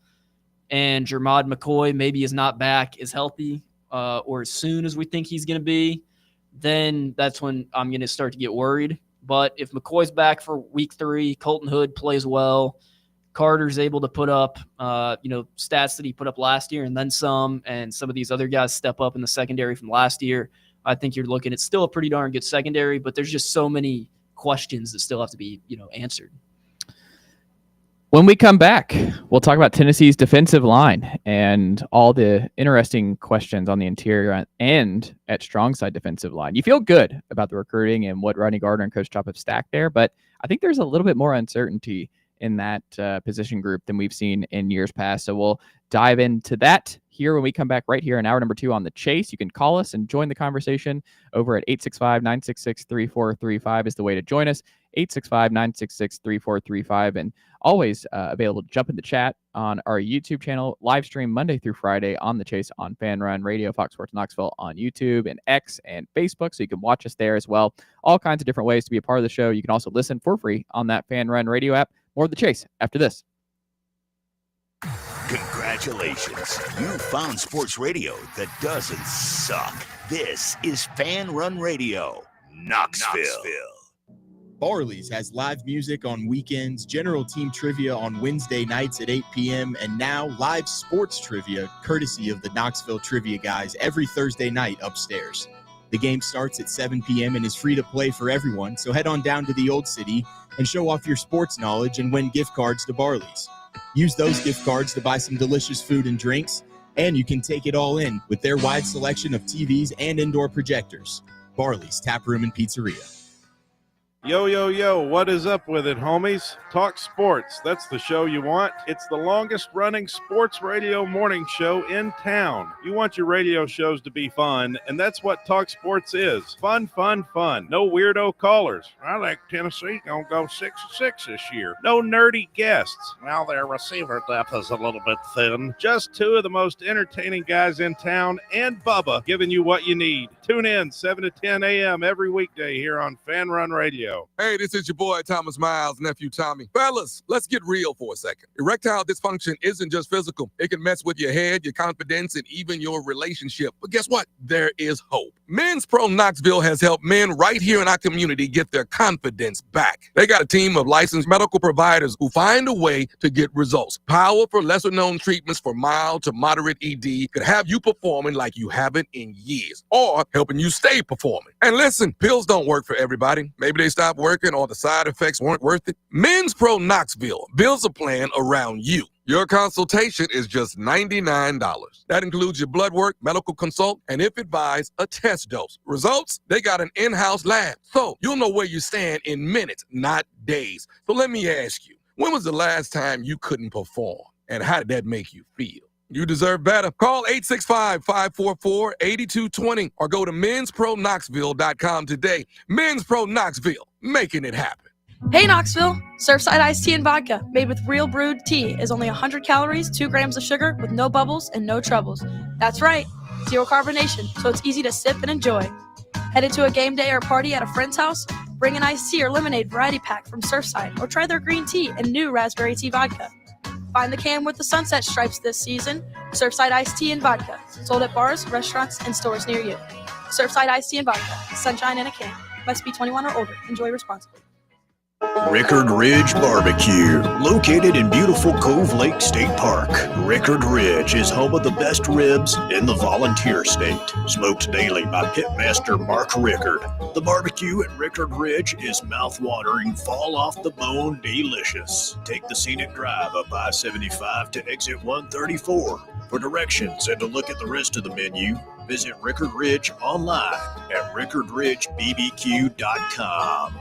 and Jermod McCoy maybe is not back as healthy or as soon as we think he's going to be, then that's when I'm going to start to get worried. But if McCoy's back for week 3, Colton Hood plays well, Carter's able to put up, stats that he put up last year and then some, and some of these other guys step up in the secondary from last year, I think you're looking at still a pretty darn good secondary, but there's just so many questions that still have to be, answered. When we come back, we'll talk about Tennessee's defensive line and all the interesting questions on the interior and at strong side defensive line. You feel good about the recruiting and what Rodney Gardner and Coach Chop have stacked there, but I think there's a little bit more uncertainty in that position group than we've seen in years past. So we'll dive into that here when we come back right here in hour number 2 on The Chase. You can call us and join the conversation over at 865-966-3435 is the way to join us. 865-966-3435, and always available to jump in the chat on our YouTube channel, live stream Monday through Friday on The Chase on Fan Run Radio, Fox Sports Knoxville on YouTube and X and Facebook, so you can watch us there as well. All kinds of different ways to be a part of the show. You can also listen for free on that Fan Run Radio app. More of The Chase after this. Congratulations. You found sports radio that doesn't suck. This is Fan Run Radio, Knoxville. Barley's has live music on weekends, general team trivia on Wednesday nights at 8 p.m., and now live sports trivia courtesy of the Knoxville Trivia Guys every Thursday night upstairs. The game starts at 7 p.m. and is free to play for everyone, so head on down to the Old City and show off your sports knowledge and win gift cards to Barley's. Use those gift cards to buy some delicious food and drinks, and you can take it all in with their wide selection of TVs and indoor projectors. Barley's Tap Room and Pizzeria. Yo, yo, yo, what is up with it, homies? Talk Sports, that's the show you want. It's the longest running sports radio morning show in town. You want your radio shows to be fun, and that's what Talk Sports is. Fun, fun, fun. No weirdo callers. I like Tennessee, gonna go 6-6 this year. No nerdy guests. Well, their receiver depth is a little bit thin. Just two of the most entertaining guys in town, and Bubba giving you what you need. Tune in 7 to 10 a.m. every weekday here on Fan Run Radio. Hey, this is your boy, Thomas Miles, nephew Tommy. Fellas, let's get real for a second. Erectile dysfunction isn't just physical. It can mess with your head, your confidence, and even your relationship. But guess what? There is hope. Men's Pro Knoxville has helped men right here in our community get their confidence back. They got a team of licensed medical providers who find a way to get results. Powerful, lesser-known treatments for mild to moderate ED could have you performing like you haven't in years, or helping you stay performing. And listen, pills don't work for everybody. Maybe they stopped working or the side effects weren't worth it. Men's Pro Knoxville builds a plan around you. Your consultation is just $99. That includes your blood work, medical consult, and if advised, a test dose. Results? They got an in-house lab, so you'll know where you stand in minutes, not days. So let me ask you, when was the last time you couldn't perform? And how did that make you feel? You deserve better. Call 865-544-8220 or go to menspronknoxville.com today. Men's Pro Knoxville, making it happen. Hey Knoxville! Surfside iced tea and vodka made with real brewed tea is only 100 calories, 2 grams of sugar with no bubbles and no troubles. That's right, zero carbonation, so it's easy to sip and enjoy. Headed to a game day or party at a friend's house? Bring an iced tea or lemonade variety pack from Surfside or try their green tea and new raspberry tea vodka. Find the can with the sunset stripes this season. Surfside iced tea and vodka. Sold at bars, restaurants, and stores near you. Surfside iced tea and vodka. Sunshine in a can. Must be 21 or older. Enjoy responsibly. Rickard Ridge Barbecue, located in beautiful Cove Lake State Park. Rickard Ridge is home of the best ribs in the Volunteer State. Smoked daily by Pitmaster Mark Rickard. The barbecue at Rickard Ridge is mouth-watering, fall-off-the-bone delicious. Take the scenic drive up I-75 to exit 134. For directions and to look at the rest of the menu, visit Rickard Ridge online at rickardridgebbq.com.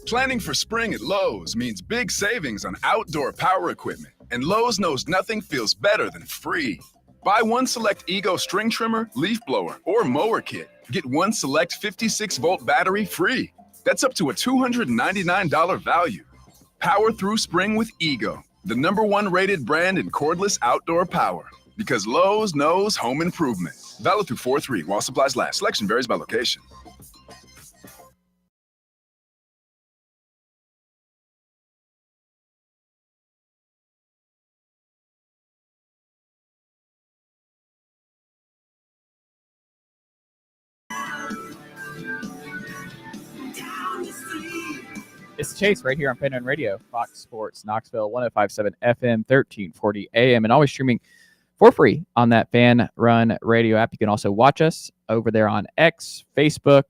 Planning for spring at Lowe's means big savings on outdoor power equipment, and Lowe's knows nothing feels better than free. Buy one select Ego string trimmer, leaf blower, or mower kit. Get one select 56-volt battery free. That's up to a $299 value. Power through spring with Ego, the #1 rated brand in cordless outdoor power. Because Lowe's knows home improvement. Valid through 4/3 while supplies last. Selection varies by location. It's Chase right here on Fan Run Radio, Fox Sports Knoxville, 105.7 FM, 1340 AM, and always streaming for free on that Fan Run Radio app. You can also watch us over there on X, Facebook,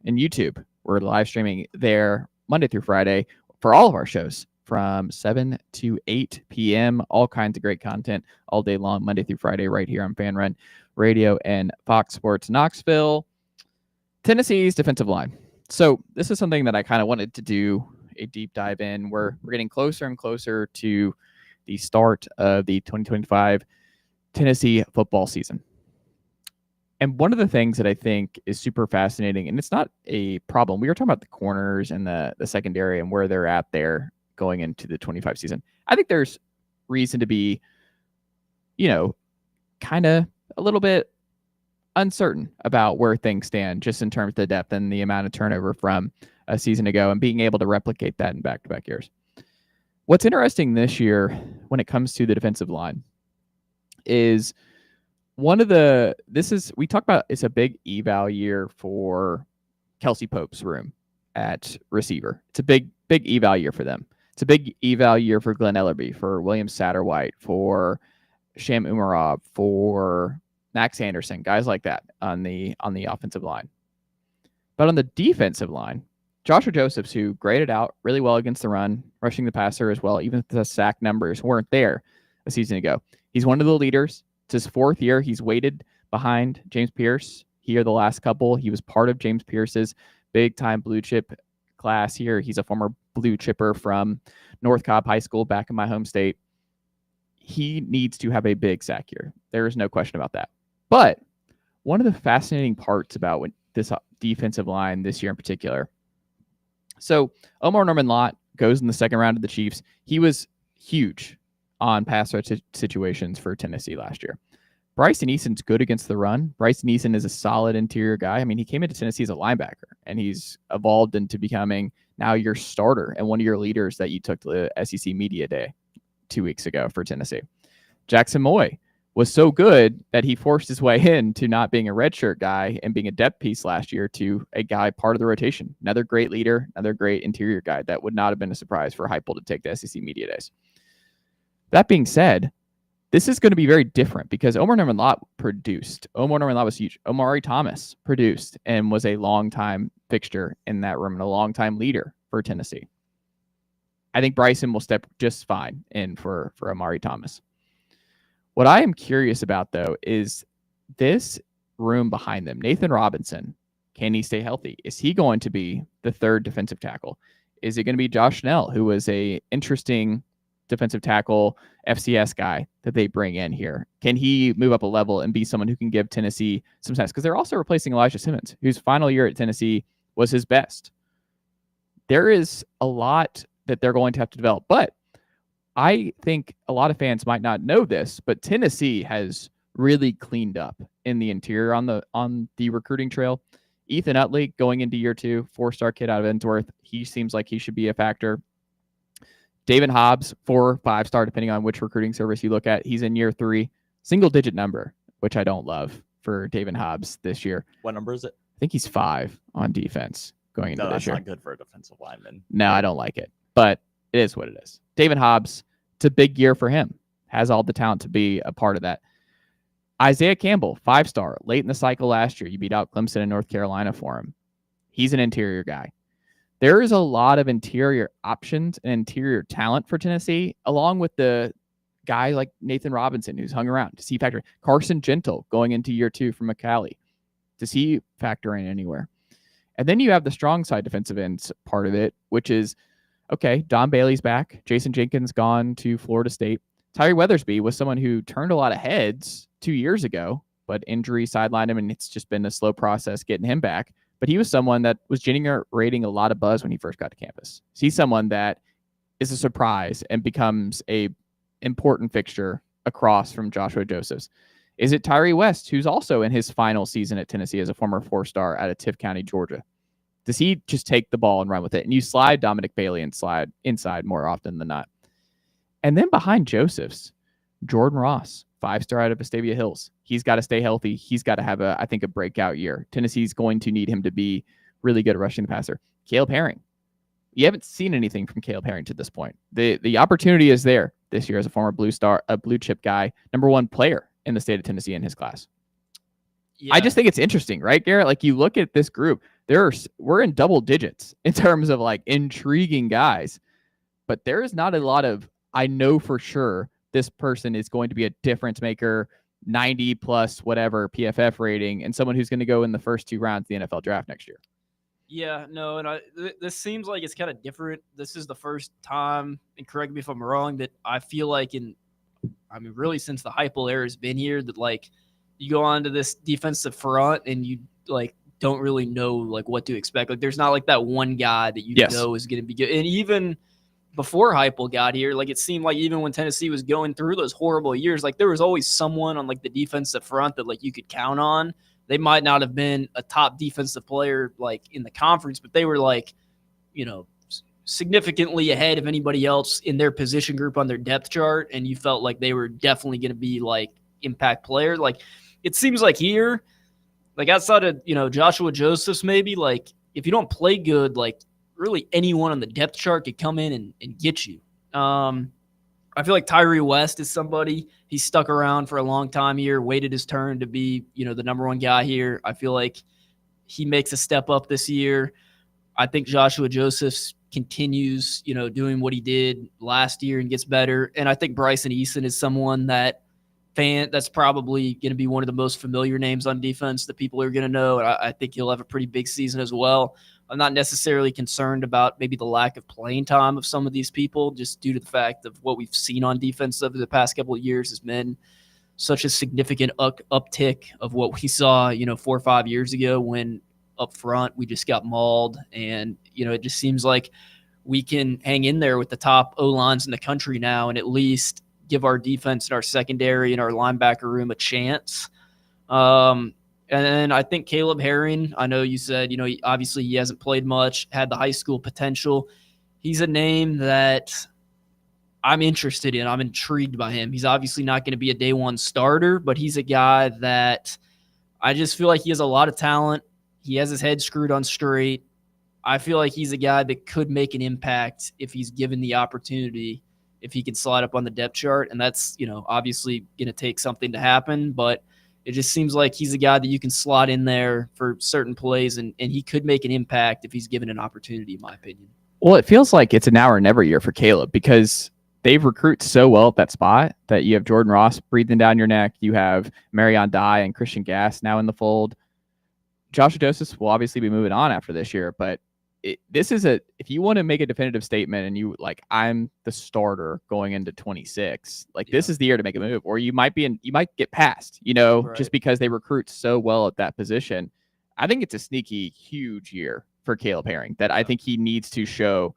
and YouTube. We're live streaming there Monday through Friday for all of our shows from 7 to 8 p.m. All kinds of great content all day long, Monday through Friday, right here on Fan Run Radio and Fox Sports Knoxville. Tennessee's defensive line. So this is something that I kind of wanted to do a deep dive in. We're getting closer and closer to the start of the 2025 Tennessee football season. And one of the things that I think is super fascinating, and it's not a problem. We were talking about the corners and the secondary and where they're at there going into the 25 season. I think there's reason to be, kind of a little bit uncertain about where things stand just in terms of the depth and the amount of turnover from a season ago and being able to replicate that in back-to-back years. What's interesting this year when it comes to the defensive line is we talk about it's a big eval year for Kelsey Pope's room at receiver. It's a big eval year for them. It's a big eval year for Glenn Ellerby, for William Satterwhite, for Sham Umarov, for Max Anderson, guys like that on the offensive line. But on the defensive line, Joshua Josephs, who graded out really well against the run, rushing the passer as well, even if the sack numbers weren't there a season ago. He's one of the leaders. It's his 4th year. He's weighted behind James Pierce. here the last couple. He was part of James Pierce's big-time blue chip class here. He's a former blue chipper from North Cobb High School back in my home state. He needs to have a big sack here. There is no question about that. But one of the fascinating parts about this defensive line this year in particular. So Omar Norman-Lott goes in the second round of the Chiefs. He was huge on pass rush situations for Tennessee last year. Bryson Eason's good against the run. Bryson Eason is a solid interior guy. I mean, he came into Tennessee as a linebacker, and he's evolved into becoming now your starter and one of your leaders that you took to the SEC Media Day 2 weeks ago for Tennessee. Jackson Moy was so good that he forced his way into not being a redshirt guy and being a depth piece last year to a guy part of the rotation. Another great leader, another great interior guy. That would not have been a surprise for Heupel to take the SEC Media Days. That being said, this is going to be very different because Omar Norman-Lott produced. Omar Norman-Lott was huge. Omari Thomas produced and was a long-time fixture in that room and a long-time leader for Tennessee. I think Bryson will step just fine in for Omari Thomas. What I am curious about, though, is this room behind them. Nathan Robinson, can he stay healthy? Is he going to be the third defensive tackle? Is it going to be Josh Snell, who was a interesting defensive tackle FCS guy that they bring in here? Can he move up a level and be someone who can give Tennessee some sense? Because they're also replacing Elijah Simmons, whose final year at Tennessee was his best. There is a lot that they're going to have to develop. But I think a lot of fans might not know this, but Tennessee has really cleaned up in the interior on the recruiting trail. Ethan Utley going into year 2, 4-star kid out of Ensworth. He seems like he should be a factor. David Hobbs, 4 or 5-star, depending on which recruiting service you look at. He's in year 3, single-digit number, which I don't love for David Hobbs this year. What number is it? I think he's 5 on defense going into this year. That's not good for a defensive lineman. No, I don't like it, but it is what it is. David Hobbs, it's a big year for him. Has all the talent to be a part of that. Isaiah Campbell, 5-star, late in the cycle last year. You beat out Clemson and North Carolina for him. He's an interior guy. There is a lot of interior options and interior talent for Tennessee, along with the guy like Nathan Robinson, who's hung around. Does he factor in? Carson Gentle going into year 2 from McCallie. Does he factor in anywhere? And then you have the strong side defensive ends part of it, which is, okay, Don Bailey's back. Jason Jenkins gone to Florida State. Tyree Weathersby was someone who turned a lot of heads 2 years ago, but injury sidelined him, and it's just been a slow process getting him back. But he was someone that was generating a lot of buzz when he first got to campus. So he's someone that is a surprise and becomes a important fixture across from Joshua Josephs. Is it Tyree West, who's also in his final season at Tennessee as a former 4-star out of Tiff County, Georgia? Does he just take the ball and run with it? And you slide Dominic Bailey and slide inside more often than not. And then behind Josephs, Jordan Ross, 5-star out of Vestavia Hills. He's got to stay healthy. He's got to have a breakout year. Tennessee's going to need him to be really good at rushing the passer. Caleb Herring. You haven't seen anything from Caleb Herring to this point. The opportunity is there this year as a former blue chip guy, number 1 player in the state of Tennessee in his class. Yeah. I just think it's interesting, right, Garrett? Like, you look at this group, we're in double digits in terms of like intriguing guys, but there is not a lot of, I know for sure this person is going to be a difference maker, 90 plus whatever PFF rating, and someone who's going to go in the first 2 rounds of the NFL draft next year. Yeah, no, and this seems like it's kind of different. This is the first time, and correct me if I'm wrong, that I feel like really since the Heupel era has been here, that like you go onto this defensive front and you like don't really know like what to expect. Like there's not like that one guy that you know is going to be good. And even before Heupel got here, like it seemed like even when Tennessee was going through those horrible years, like there was always someone on like the defensive front that like you could count on. They might not have been a top defensive player like in the conference, but they were like, you know, significantly ahead of anybody else in their position group on their depth chart. And you felt like they were definitely going to be like impact player. Like it seems like here, like outside of, you know, Joshua Josephs, maybe like if you don't play good, like really anyone on the depth chart could come in and get you. I feel like Tyree West is somebody, he's stuck around for a long time here, waited his turn to be, you know, the number 1 guy here. I feel like he makes a step up this year. I think Joshua Josephs continues, you know, doing what he did last year and gets better. And I think Bryson Eason is someone that that's probably going to be one of the most familiar names on defense that people are going to know. And I think he'll have a pretty big season as well. I'm not necessarily concerned about maybe the lack of playing time of some of these people, just due to the fact of what we've seen on defense over the past couple of years has been such a significant uptick of what we saw, 4 or 5 years ago when up front we just got mauled. And, it just seems like we can hang in there with the top O-lines in the country now and at least give our defense and our secondary and our linebacker room a chance. And I think Caleb Herring, I know you said, obviously he hasn't played much, had the high school potential. He's a name that I'm interested in. I'm intrigued by him. He's obviously not going to be a day one starter, but he's a guy that I just feel like he has a lot of talent. He has his head screwed on straight. I feel like he's a guy that could make an impact if he's given the opportunity, if he can slide up on the depth chart. And that's, obviously going to take something to happen, but it just seems like he's a guy that you can slot in there for certain plays, and he could make an impact if he's given an opportunity, in my opinion. Well, it feels like it's a now or never year for Caleb because they've recruited so well at that spot that you have Jordan Ross breathing down your neck. You have Marion Dye and Christian Gass now in the fold. Josh Adosas will obviously be moving on after this year, but this is if you want to make a definitive statement and you I'm the starter going into 26, this is the year to make a move, or you might get passed, Right. just because they recruit so well at that position. I think it's a sneaky huge year for Caleb Herring that I think he needs to show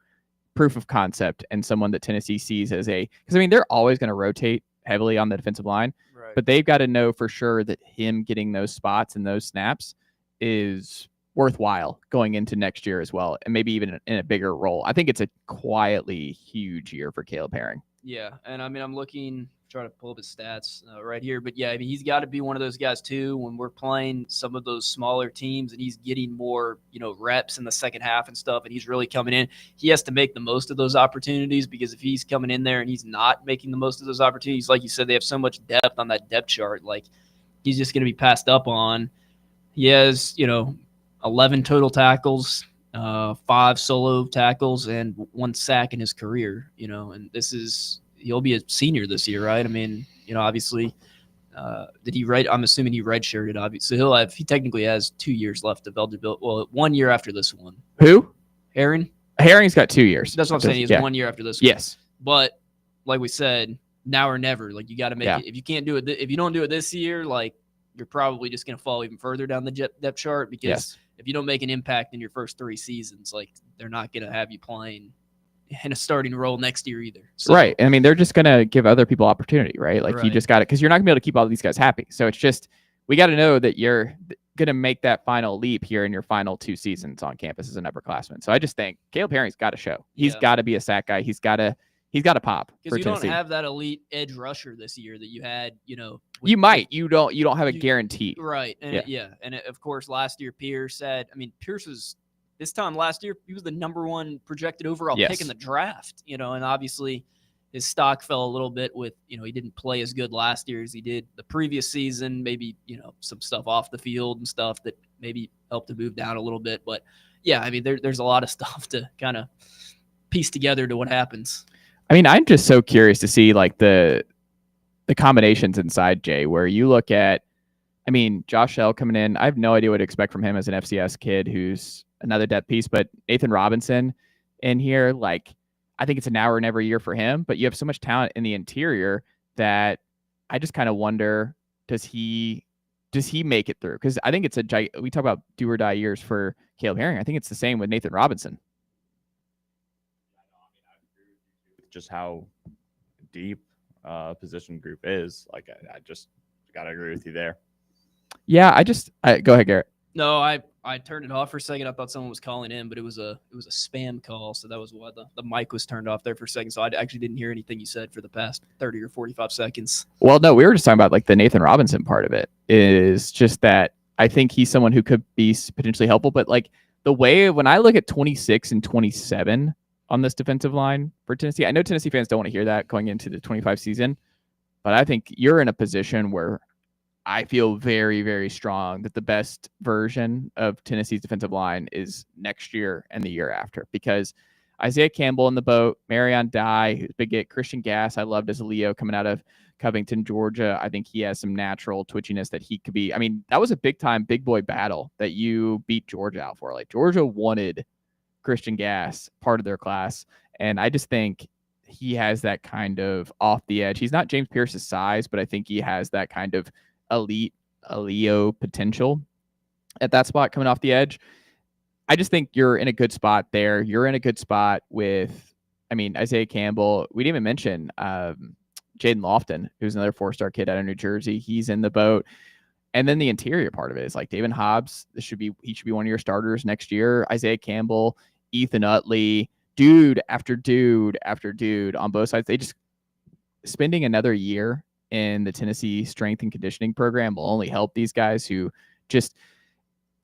proof of concept and someone that Tennessee sees as because they're always going to rotate heavily on the defensive line, Right. but they've got to know for sure that him getting those spots and those snaps is worthwhile going into next year as well, and maybe even in a bigger role. I think it's a quietly huge year for Caleb Herring. Yeah, and I'm looking, trying to pull up his stats right here, but yeah, he's got to be one of those guys too when we're playing some of those smaller teams and he's getting more, reps in the second half and stuff, and he's really coming in. He has to make the most of those opportunities, because if he's coming in there and he's not making the most of those opportunities, like you said, they have so much depth on that depth chart, he's just going to be passed up on. He has, 11 total tackles, 5 solo tackles, and 1 sack in his career, and he'll be a senior this year, right? Obviously, did he I'm assuming he redshirted, obviously. So he technically has 2 years left of eligibility. Well, 1 year after this one. Who? Herring? Herring's got 2 years. That's what I'm saying. He has 1 year after this one. Yes. But like we said, now or never, you got to make it. If you can't do it, if you don't do it this year, you're probably just going to fall even further down the depth chart, because if you don't make an impact in your first 3 seasons, they're not going to have you playing in a starting role next year either. So, right. And they're just going to give other people opportunity, right? Right. You just got it, because you're not going to be able to keep all these guys happy. So it's just, we got to know that you're going to make that final leap here in your final 2 seasons on campus as an upperclassman. So I just think Caleb Herring's got to show. He's got to be a sack guy. He's got to pop. Because you don't Tennessee. have that elite edge rusher this year that you had, You might. You don't have a guarantee. Right. And and of course, last year, Pierce said, Pierce was, this time last year, he was the number 1 projected overall pick in the draft, and obviously his stock fell a little bit with, he didn't play as good last year as he did the previous season. Maybe, some stuff off the field and stuff that maybe helped him move down a little bit. But yeah, there's a lot of stuff to kind of piece together to what happens. I'm just so curious to see the combinations inside, Jay, where you look at, Josh L coming in. I have no idea what to expect from him as an FCS kid who's another depth piece, but Nathan Robinson in here, I think it's an now or never year for him, but you have so much talent in the interior that I just kind of wonder, does he make it through? Because I think it's we talk about do or die years for Caleb Herring. I think it's the same with Nathan Robinson. Just how deep position group is. I just gotta agree with you there. Yeah, go ahead, Garrett. No, I turned it off for a second. I thought someone was calling in, but it was a spam call, so that was why the mic was turned off there for a second. So I actually didn't hear anything you said for the past 30 or 45 seconds. Well, no, we were just talking about the Nathan Robinson part of it. Is just that I think he's someone who could be potentially helpful, but the way when I look at 26 and 27 on this defensive line for Tennessee, I know Tennessee fans don't want to hear that going into the 25 season, but I think you're in a position where I feel very, very strong that the best version of Tennessee's defensive line is next year and the year after, because Isaiah Campbell in the boat, Marion Dye, who's big at Christian Gass. I loved as a Leo coming out of Covington, Georgia. I think he has some natural twitchiness that he could be. I mean, that was a big time, big boy battle that you beat Georgia out for. Like, Georgia wanted Christian Gass part of their class. And I just think he has that kind of off the edge. He's not James Pierce's size, but I think he has that kind of elite Leo potential at that spot coming off the edge. I just think you're in a good spot there. You're in a good spot with, I mean, Isaiah Campbell. We didn't even mention Jaden Lofton, who's another 4-star kid out of New Jersey. He's in the boat. And then the interior part of it is like David Hobbs. He should be one of your starters next year. Isaiah Campbell, Ethan Utley, dude after dude after dude on both sides. They just spending another year in the Tennessee strength and conditioning program will only help these guys who just,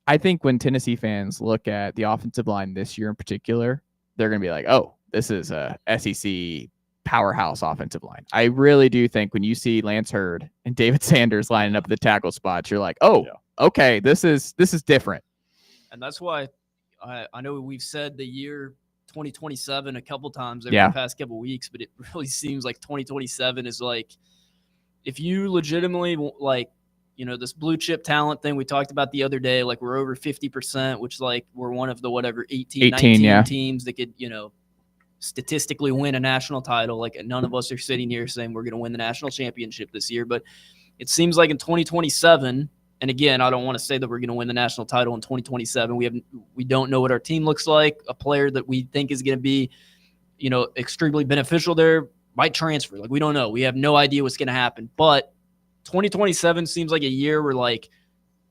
I think when Tennessee fans look at the offensive line this year in particular, they're going to be like, oh, this is a SEC powerhouse offensive line. I really do think when you see Lance Hurd and David Sanders lining up the tackle spots, you're like, oh, okay, this is different. And that's why I know we've said the year 2027 a couple times over the past couple weeks, but it really seems like 2027 is like, if you legitimately like, you know, this blue chip talent thing we talked about the other day, like we're over 50%, which like we're one of the whatever 18 19 teams that could, you know, statistically win a national title. Like none of us are sitting here saying we're going to win the national championship this year, but it seems like in 2027, and again, I don't want to say that we're going to win the national title in 2027. We don't know what our team looks like. A player that we think is going to be, you know, extremely beneficial there might transfer. Like we don't know. We have no idea what's going to happen. But 2027 seems like a year where like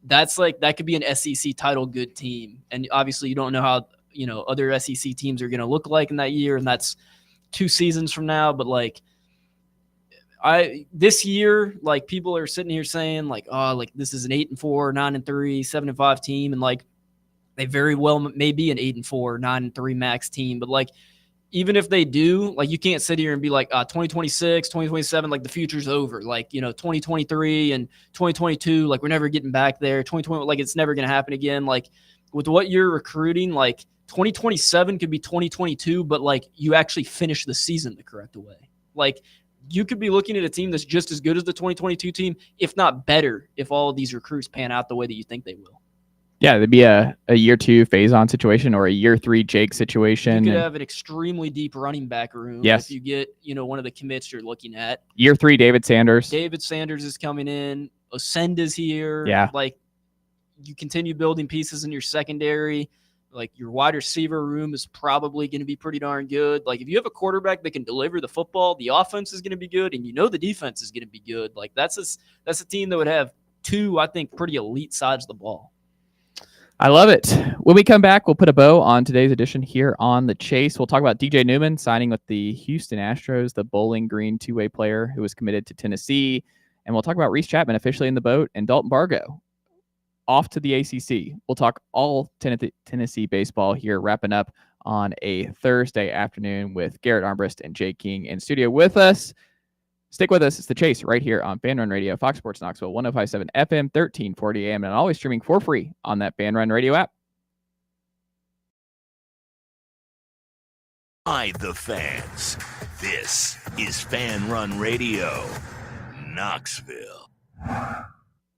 that's like that could be an SEC title good team. And obviously you don't know how, you know, other SEC teams are going to look like in that year, and that's 2 seasons from now. But like this year, like people are sitting here saying like, oh, like this is an 8-4, 9-3, 7-5 team, and like they very well may be an 8-4, 9-3 max team. But like even if they do, like you can't sit here and be like 2026, 2027, like the future's over. Like, you know, 2023 and 2022, like we're never getting back there. 2020, like it's never going to happen again. Like with what you're recruiting, like 2027 could be 2022, but like you actually finish the season the correct way. Like you could be looking at a team that's just as good as the 2022 team, if not better, if all of these recruits pan out the way that you think they will. Yeah, there'd be a year 2 phase-on situation or a year 3 Jake situation. You could have an extremely deep running back room. Yes. If you get, you know, one of the commits you're looking at. Year 3 David Sanders. David Sanders is coming in. Ascend is here. Yeah. Like you continue building pieces in your secondary. Like your wide receiver room is probably going to be pretty darn good. Like if you have a quarterback that can deliver the football, the offense is going to be good, and you know the defense is going to be good. Like that's a team that would have 2, I think, pretty elite sides of the ball. I love it. When we come back, we'll put a bow on today's edition here on The Chase. We'll talk about DJ Newman signing with the Houston Astros, the Bowling Green 2-way player who was committed to Tennessee. And we'll talk about Reese Chapman officially in the boat and Dalton Bargo off to the ACC. We'll talk all Tennessee baseball here, wrapping up on a Thursday afternoon with Garrett Armbrust and Jay King in studio with us. Stick with us. It's The Chase right here on Fan Run Radio, Fox Sports Knoxville, 105.7 FM, 1340 AM, and always streaming for free on that Fan Run Radio app. By the fans. This is Fan Run Radio, Knoxville.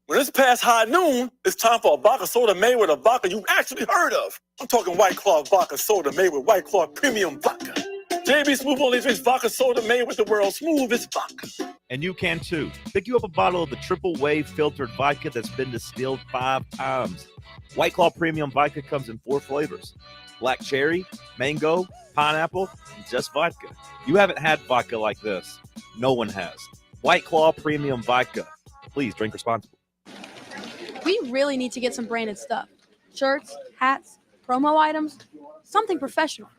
When it's past high noon, it's time for a vodka soda made with a vodka you've actually heard of. I'm talking White Claw vodka soda made with White Claw premium vodka. JB Smooth only drinks vodka soda made with the world's smoothest vodka. And you can too. Pick you up a bottle of the triple wave filtered vodka that's been distilled 5 times. White Claw premium vodka comes in 4 flavors: black cherry, mango, pineapple, and just vodka. You haven't had vodka like this. No one has. White Claw premium vodka. Please drink responsibly. We really need to get some branded stuff. Shirts, hats, promo items, something professional.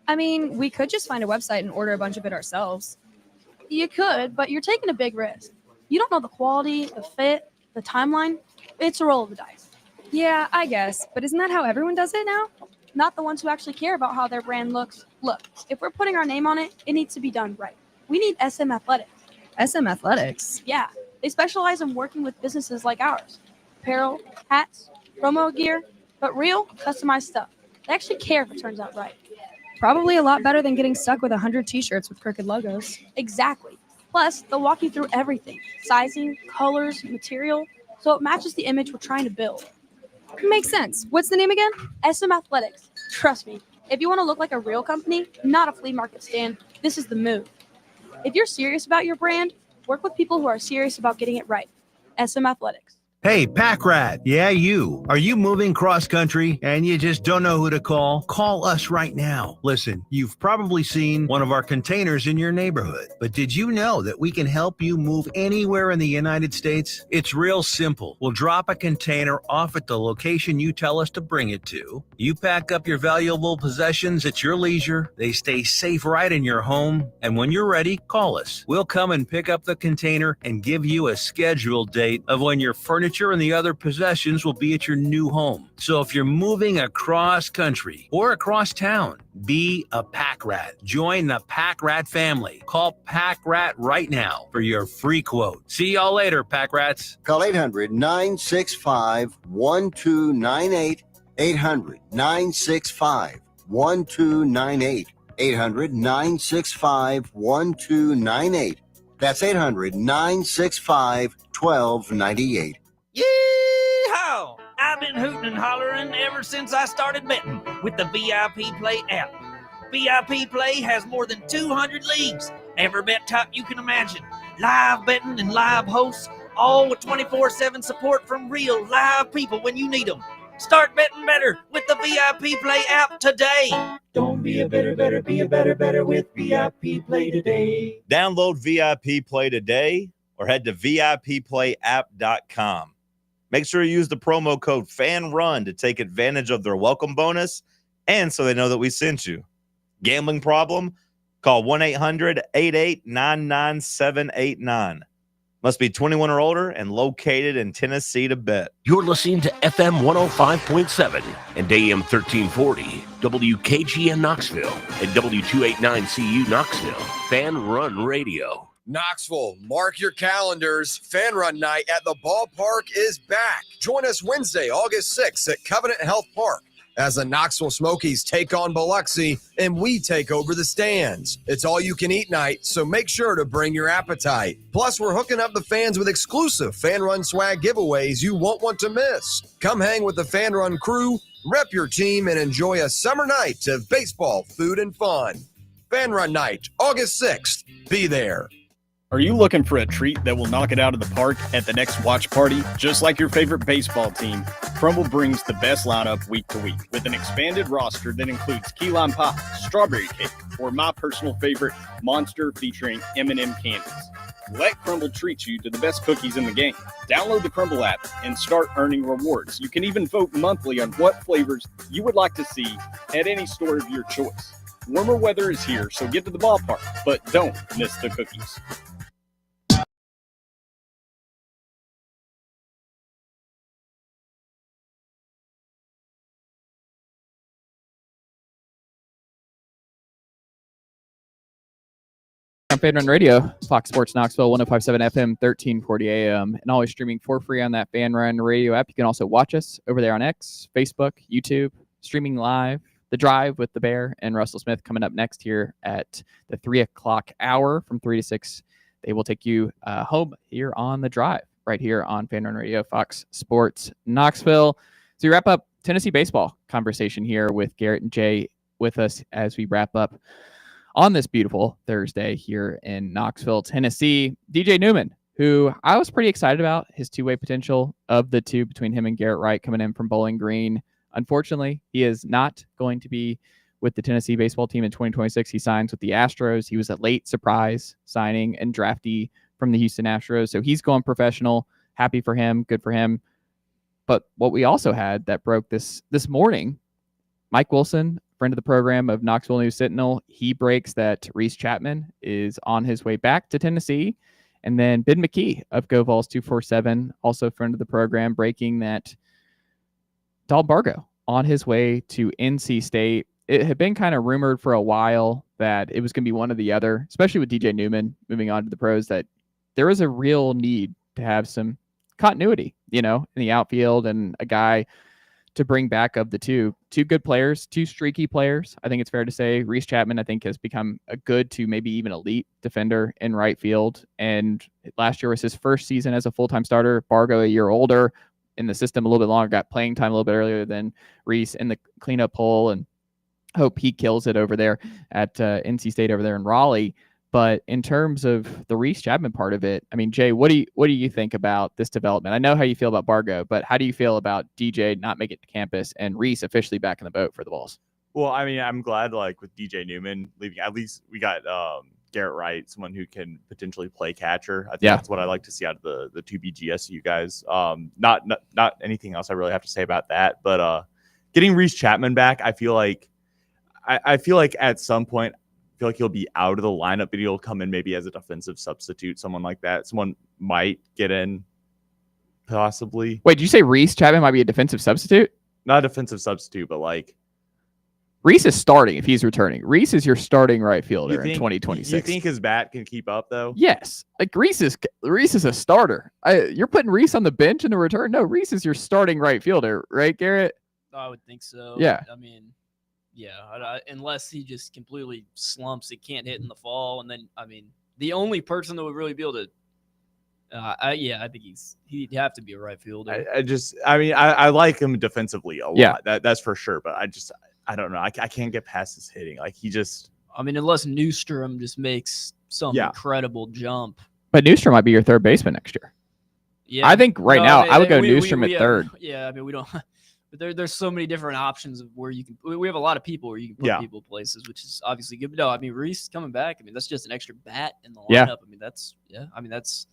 I mean, we could just find a website and order a bunch of it ourselves. You could, but you're taking a big risk. You don't know the quality, the fit, the timeline. It's a roll of the dice. Yeah, I guess. But isn't that how everyone does it now? Not the ones who actually care about how their brand looks. Look, if we're putting our name on it, it needs to be done right. We need SM Athletics. SM Athletics? Yeah, they specialize in working with businesses like ours. Apparel, hats, promo gear, but real, customized stuff. They actually care if it turns out right. Probably a lot better than getting stuck with 100 t-shirts with crooked logos. Exactly. Plus, they'll walk you through everything: sizing, colors, material, so it matches the image we're trying to build. Makes sense. What's the name again? SM Athletics. Trust me, if you want to look like a real company, not a flea market stand, this is the move. If you're serious about your brand, work with people who are serious about getting it right. SM Athletics. Hey, Pack Rat. Yeah, you. Are you moving cross country and you just don't know who to call? Call us right now. Listen, you've probably seen one of our containers in your neighborhood, but did you know that we can help you move anywhere in the United States? It's real simple. We'll drop a container off at the location you tell us to bring it to. You pack up your valuable possessions at your leisure. They stay safe right in your home. And when you're ready, call us. We'll come and pick up the container and give you a scheduled date of when your furniture and the other possessions will be at your new home. So if you're moving across country or across town, be a Pack Rat. Join the Pack Rat family. Call Pack Rat right now for your free quote. See y'all later, Pack Rats. Call 800-965-1298. 800-965-1298. 800-965-1298. That's 800-965-1298. Yee-haw! I've been hooting and hollering ever since I started betting with the VIP Play app. VIP Play has more than 200 leagues, every bet type you can imagine, live betting and live hosts, all with 24/7 support from real live people when you need them. Start betting better with the VIP Play app today. Don't be a better, be a better with VIP Play today. Download VIP Play today or head to VIPPlayApp.com. Make sure you use the promo code FANRUN to take advantage of their welcome bonus and so they know that we sent you. Gambling problem? Call 1-800-8899-789. Must be 21 or older and located in Tennessee to bet. You're listening to FM 105.7 and AM 1340, WKGN Knoxville, and W289CU Knoxville, Fan Run Radio. Knoxville, mark your calendars. Fan Run Night at the ballpark is back. Join us Wednesday, August 6th at Covenant Health Park as the Knoxville Smokies take on Biloxi and we take over the stands. It's all you can eat night, so make sure to bring your appetite. Plus, we're hooking up the fans with exclusive Fan Run swag giveaways you won't want to miss. Come hang with the Fan Run crew, rep your team, and enjoy a summer night of baseball, food, and fun. Fan Run Night, August 6th. Be there. Are you looking for a treat that will knock it out of the park at the next watch party? Just like your favorite baseball team, Crumble brings the best lineup week to week with an expanded roster that includes key lime pie, strawberry cake, or my personal favorite, Monster featuring M&M candies. Let Crumble treat you to the best cookies in the game. Download the Crumble app and start earning rewards. You can even vote monthly on what flavors you would like to see at any store of your choice. Warmer weather is here, so get to the ballpark, but don't miss the cookies. On Fan Run Radio, Fox Sports Knoxville, 105.7 FM, 1340 AM, and always streaming for free on that Fan Run Radio app. You can also watch us over there on X, Facebook, YouTube, streaming live. The Drive with the Bear and Russell Smith coming up next here at the 3 o'clock hour from 3 to 6. They will take you home here on The Drive, right here on Fan Run Radio, Fox Sports Knoxville. So we wrap up Tennessee baseball conversation here with Garrett and Jay with us as we wrap up on this beautiful Thursday here in Knoxville, Tennessee. DJ Newman, who I was pretty excited about, his two-way potential of the two between him and Garrett Wright coming in from Bowling Green. Unfortunately, he is not going to be with the Tennessee baseball team in 2026. He signs with the Astros. He was a late surprise signing and draftee from the Houston Astros. So he's going professional. Happy for him. Good for him. But what we also had that broke this morning, Mike Wilson, friend of the program of Knoxville News Sentinel, he breaks that Reese Chapman is on his way back to Tennessee. And then Ben McKee of Go Vols 247, also friend of the program, breaking that Dalbargo on his way to NC State. It had been kind of rumored for a while that it was going to be one or the other, especially with DJ Newman moving on to the pros, that there was a real need to have some continuity, in the outfield, and a guy to bring back of the two good players, two streaky players. I think it's fair to say Reese Chapman, I think, has become a good to maybe even elite defender in right field. And last year was his first season as a full-time starter. Bargo, a year older in the system, a little bit longer, got playing time a little bit earlier than Reese in the cleanup hole, and hope he kills it over there at NC State over there in Raleigh. But in terms of the Reese Chapman part of it, I mean, Jay, what do you think about this development? I know how you feel about Bargo, but how do you feel about DJ not making it to campus and Reese officially back in the boat for the Vols? Well, I mean, I'm glad like with DJ Newman leaving, at least we got Garrett Wright, someone who can potentially play catcher. I think that's what I like to see out of the two BGSU guys. Not anything else I really have to say about that. But getting Reese Chapman back, I feel like at some point, I feel like he'll be out of the lineup, but he'll come in maybe as a defensive substitute, someone like that. Someone might get in, possibly. Wait, did you say Reese Chapman might be a defensive substitute? Not a defensive substitute, but like Reese is starting if he's returning. Reese is your starting right fielder in 2026. You think his bat can keep up though? Yes, like Reese is a starter. You're putting Reese on the bench in the return. No, Reese is your starting right fielder, right, Garrett? I would think so. Yeah. I mean, yeah, unless he just completely slumps, it can't hit in the fall, and then I mean, the only person that would really be able to, I think he'd have to be a right fielder. I like him defensively a lot. Yeah. That's for sure. But I don't know. I can't get past his hitting. Like he just. I mean, unless Newstrom just makes some incredible jump. But Newstrom might be your third baseman next year. Yeah, I think I would go Newstrom at third. Yeah, I mean, we don't. But there's so many different options of where you can. We have a lot of people where you can put people places, which is obviously good. But no, I mean Reese coming back. I mean that's just an extra bat in the lineup. Yeah. I mean that's.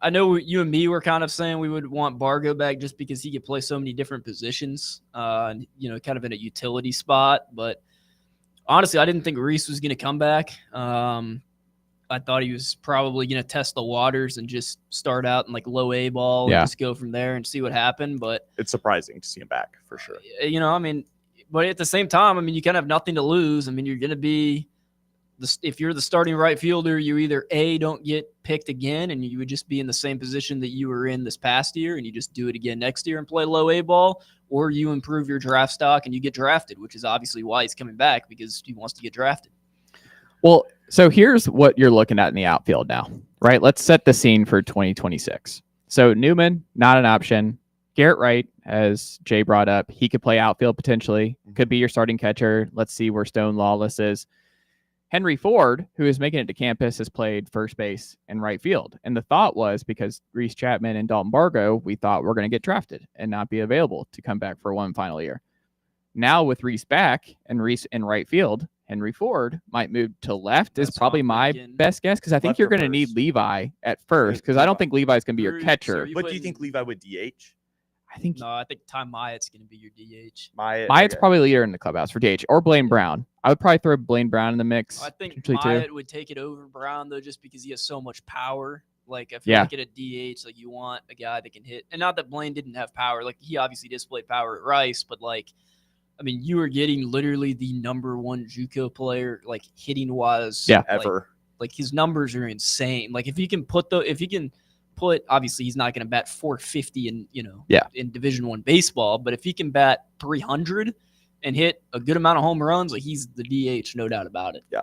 I know you and me were kind of saying we would want Bargo back just because he could play so many different positions, and kind of in a utility spot. But honestly, I didn't think Reese was going to come back. I thought he was probably going to test the waters and just start out in like low A ball and just go from there and see what happened. But it's surprising to see him back for sure. I mean, but at the same time, I mean, you kind of have nothing to lose. I mean, you're going to be if you're the starting right fielder, you either don't get picked again and you would just be in the same position that you were in this past year and you just do it again next year and play low A ball, or you improve your draft stock and you get drafted, which is obviously why he's coming back, because he wants to get drafted. Well, so here's what you're looking at in the outfield now, right? Let's set the scene for 2026. So Newman, not an option. Garrett Wright, as Jay brought up, he could play outfield potentially. Could be your starting catcher. Let's see where Stone Lawless is. Henry Ford, who is making it to campus, has played first base and right field. And the thought was because Reese Chapman and Dalton Bargo, we thought we're going to get drafted and not be available to come back for one final year. Now with Reese back and Reese in right field, Henry Ford might move to left is probably my best guess, because I think you're going to need Levi at first, because I don't think Levi's going to be your catcher. What do you think Levi would DH? I think Ty Myatt's going to be your DH. Myatt's probably leader in the clubhouse for DH, or Blaine Brown. I would probably throw Blaine Brown in the mix. I think Myatt would take it over Brown, though, just because he has so much power. Like, I feel like at a DH, like, you want a guy that can hit. And not that Blaine didn't have power. Like, he obviously displayed power at Rice, but, like, I mean, you are getting literally the number one JUCO player, like, hitting-wise. Yeah, ever. Like, his numbers are insane. Like, if he can put, obviously he's not going to bat 450 in Division I baseball, but if he can bat 300 and hit a good amount of home runs, like, he's the DH, no doubt about it. Yeah.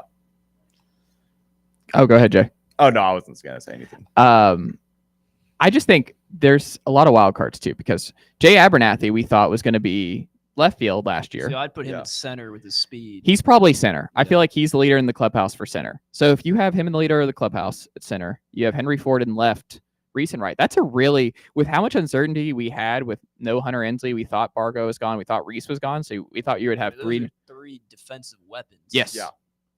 Oh, go ahead, Jay. Oh, no, I wasn't going to say anything. I just think there's a lot of wild cards too, because Jay Abernathy we thought was going to be left field last year. So I'd put him at center with his speed. He's probably center. I feel like he's the leader in the clubhouse for center. So if you have him in the leader of the clubhouse at center, you have Henry Ford in left, Reese and right. That's a really, with how much uncertainty we had with no Hunter Ensley, we thought Bargo was gone. We thought Reese was gone. So we thought you would have three defensive weapons. Yes. Yeah.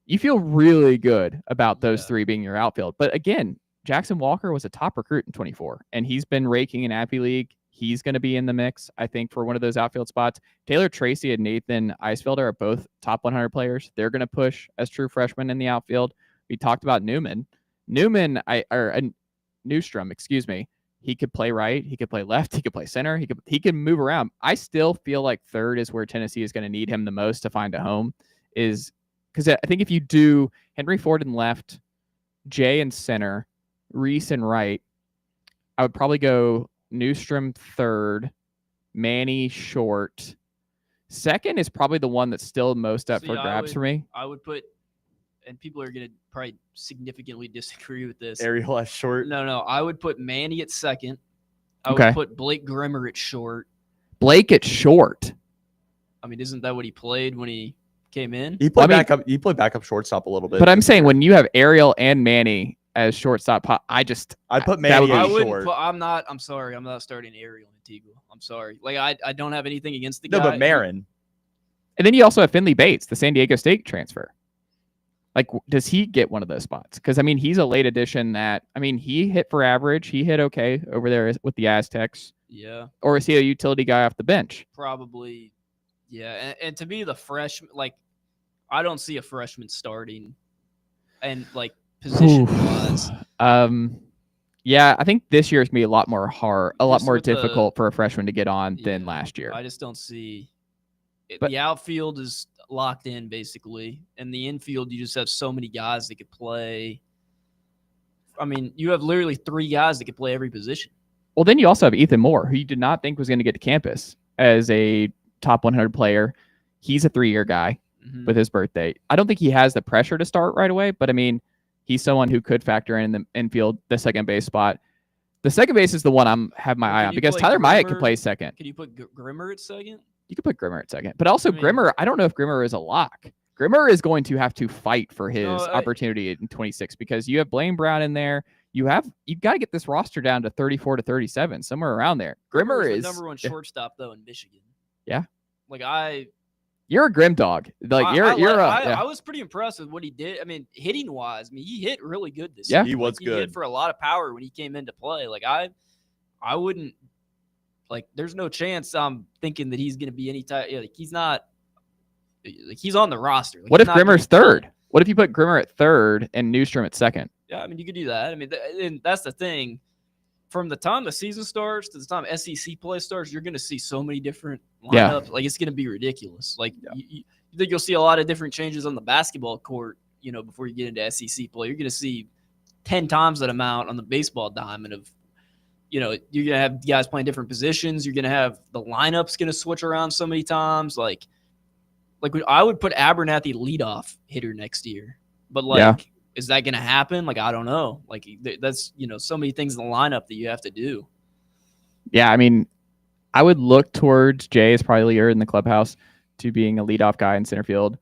You feel really good about those three being your outfield. But again, Jackson Walker was a top recruit in 24, and he's been raking in Appy League. He's going to be in the mix, I think, for one of those outfield spots. Taylor Tracy and Nathan Eisfelder are both top 100 players. They're going to push as true freshmen in the outfield. We talked about Newstrom, excuse me. He could play right. He could play left. He could play center. He can move around. I still feel like third is where Tennessee is going to need him the most to find a home, is because I think if you do Henry Ford in left, Jay in center, Reese in right, I would probably go Newstrom third, Manny short. Second is probably the one that's still most up for grabs for me. I would put, and people are going to probably significantly disagree with this. Ariel at short. No. I would put Manny at second. I Okay. would put Blake Grimmer at short. Blake at short. I mean, isn't that what he played when he came in? He played backup. He played backup shortstop a little bit. But I'm saying when you have Ariel and Manny as shortstop, I'd put Manny at short. I'm sorry. I'm not starting Ariel and Antigua. I'm sorry. Like I don't have anything against the guy. No, but Marin. And then you also have Finley Bates, the San Diego State transfer. Like, does he get one of those spots? Because, I mean, he's a late addition that, I mean, he hit for average. He hit okay over there with the Aztecs. Yeah. Or is he a utility guy off the bench? Probably, yeah. And to me, the freshman, like, I don't see a freshman starting and, like, position-wise. Yeah, I think this year is going to be a lot more Just difficult for a freshman to get on than last year. I just don't see But- the outfield is locked in basically, and the infield you just have so many guys that could play. I mean, you have literally 3 guys that could play every position. Well, then you also have Ethan Moore, who you did not think was going to get to campus as a top 100 player. He's a 3-year guy with his birthday. I don't think he has the pressure to start right away, but I mean, he's someone who could factor in the infield, the second base spot. The second base is the one have my eye on because Tyler Myatt could play second. Can you put Grimmer at second? You could put Grimmer at second, but also Grimmer. I don't know if Grimmer is a lock. Grimmer is going to have to fight for his opportunity in 26 because you have Blaine Brown in there. You've got to get this roster down to 34 to 37, somewhere around there. Grimmer is the number one shortstop though in Michigan. Yeah, like you're a grim dog. Like I was pretty impressed with what he did. I mean, hitting wise, I mean, he hit really good this year. He was good. He hit for a lot of power when he came into play. Like I wouldn't. Like, there's no chance I'm thinking that he's going to be any type. Like, he's not. Like, he's on the roster. Like, what if Grimmer's third? What if you put Grimmer at third and Newstrom at second? Yeah, I mean, you could do that. I mean, and that's the thing. From the time the season starts to the time SEC play starts, you're going to see so many different lineups. Like, it's going to be ridiculous. Like, you think you'll see a lot of different changes on the basketball court, before you get into SEC play. You're going to see 10 times that amount on the baseball diamond of, you're going to have guys playing different positions. You're going to have the lineups going to switch around so many times. Like I would put Abernathy leadoff hitter next year. But, is that going to happen? Like, I don't know. Like, that's, so many things in the lineup that you have to do. Yeah, I mean, I would look towards Jay as probably leader in the clubhouse to being a leadoff guy in center field.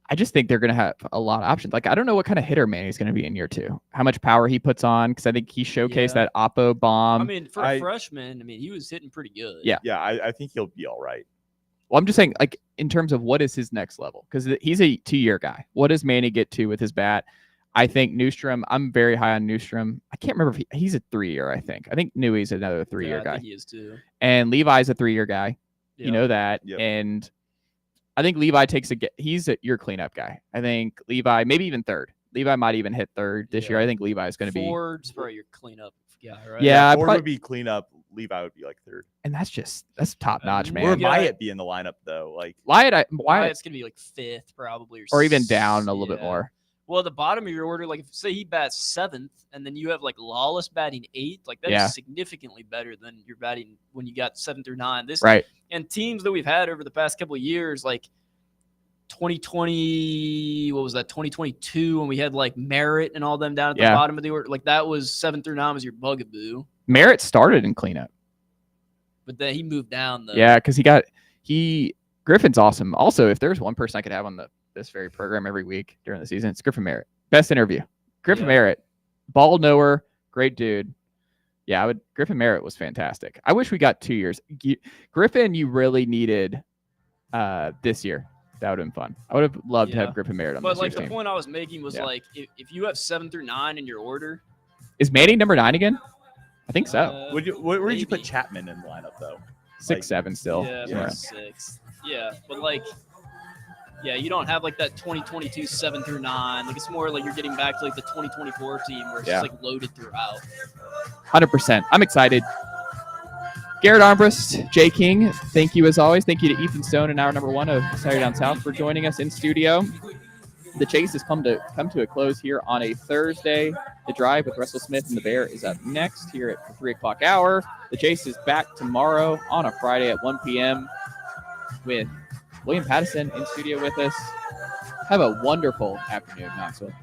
I just think they're going to have a lot of options. Like, I don't know what kind of hitter Manny's going to be in year 2. How much power he puts on, because I think he showcased that Oppo bomb. I mean, for a freshman, he was hitting pretty good. Yeah. Yeah, I think he'll be all right. Well, I'm just saying, like, in terms of what is his next level, because he's a 2-year guy. What does Manny get to with his bat? I think Newstrom, I'm very high on Newstrom. I can't remember if he's a 3-year, I think. I think Newey's another 3-year guy. I think he is too. And Levi's a 3-year guy. Yep. You know that. Yep. And I think Levi he's your cleanup guy. I think Levi, maybe even third. Levi might even hit third this year. I think Levi is going to be. Ford's probably your cleanup guy, right? Yeah, Ford would be cleanup. Levi would be like third. And that's top notch, man. Where Myatt be in the lineup though? Like Wyatt's going to be like 5th probably. Or even down a little bit more. Well, the bottom of your order, like if say he bats 7th, and then you have like Lawless batting 8th, like that is significantly better than you're batting when you got 7 through 9. Right. And teams that we've had over the past couple of years, like 2020, what was that? 2022, when we had like Merritt and all them down at the bottom of the order, like that was 7 through 9 was your bugaboo. Merritt started in cleanup, but then he moved down though. Yeah, because Griffin's awesome. Also, if there's one person I could have on this very program every week during the season, it's Griffin Merritt. Best interview. Griffin Merritt, ball knower, great dude. Yeah, Griffin Merritt was fantastic. I wish we got 2 years. Griffin, you really needed this year. That would have been fun. I would have loved to have Griffin Merritt on this year's the team. point I was making was like, if you have 7 through 9 in your order. Is Manny number 9 again? I think so. Where would you put Chapman in the lineup though? 6-7 still. Yeah, 6. Yeah, but like, you don't have like that 2022 7 through 9. Like it's more like you're getting back to like the 2024 team where it's just like loaded throughout. 100%. I'm excited. Garrett Armbrust, Jay King, thank you as always. Thank you to Ethan Stone in hour number 1 of Saturday Down South for joining us in studio. The chase has come to a close here on a Thursday. The Drive with Russell Smith and the Bear is up next here at the 3 o'clock hour. The Chase is back tomorrow on a Friday at 1 p.m. with William Pattison in studio with us. Have a wonderful afternoon, Knoxville.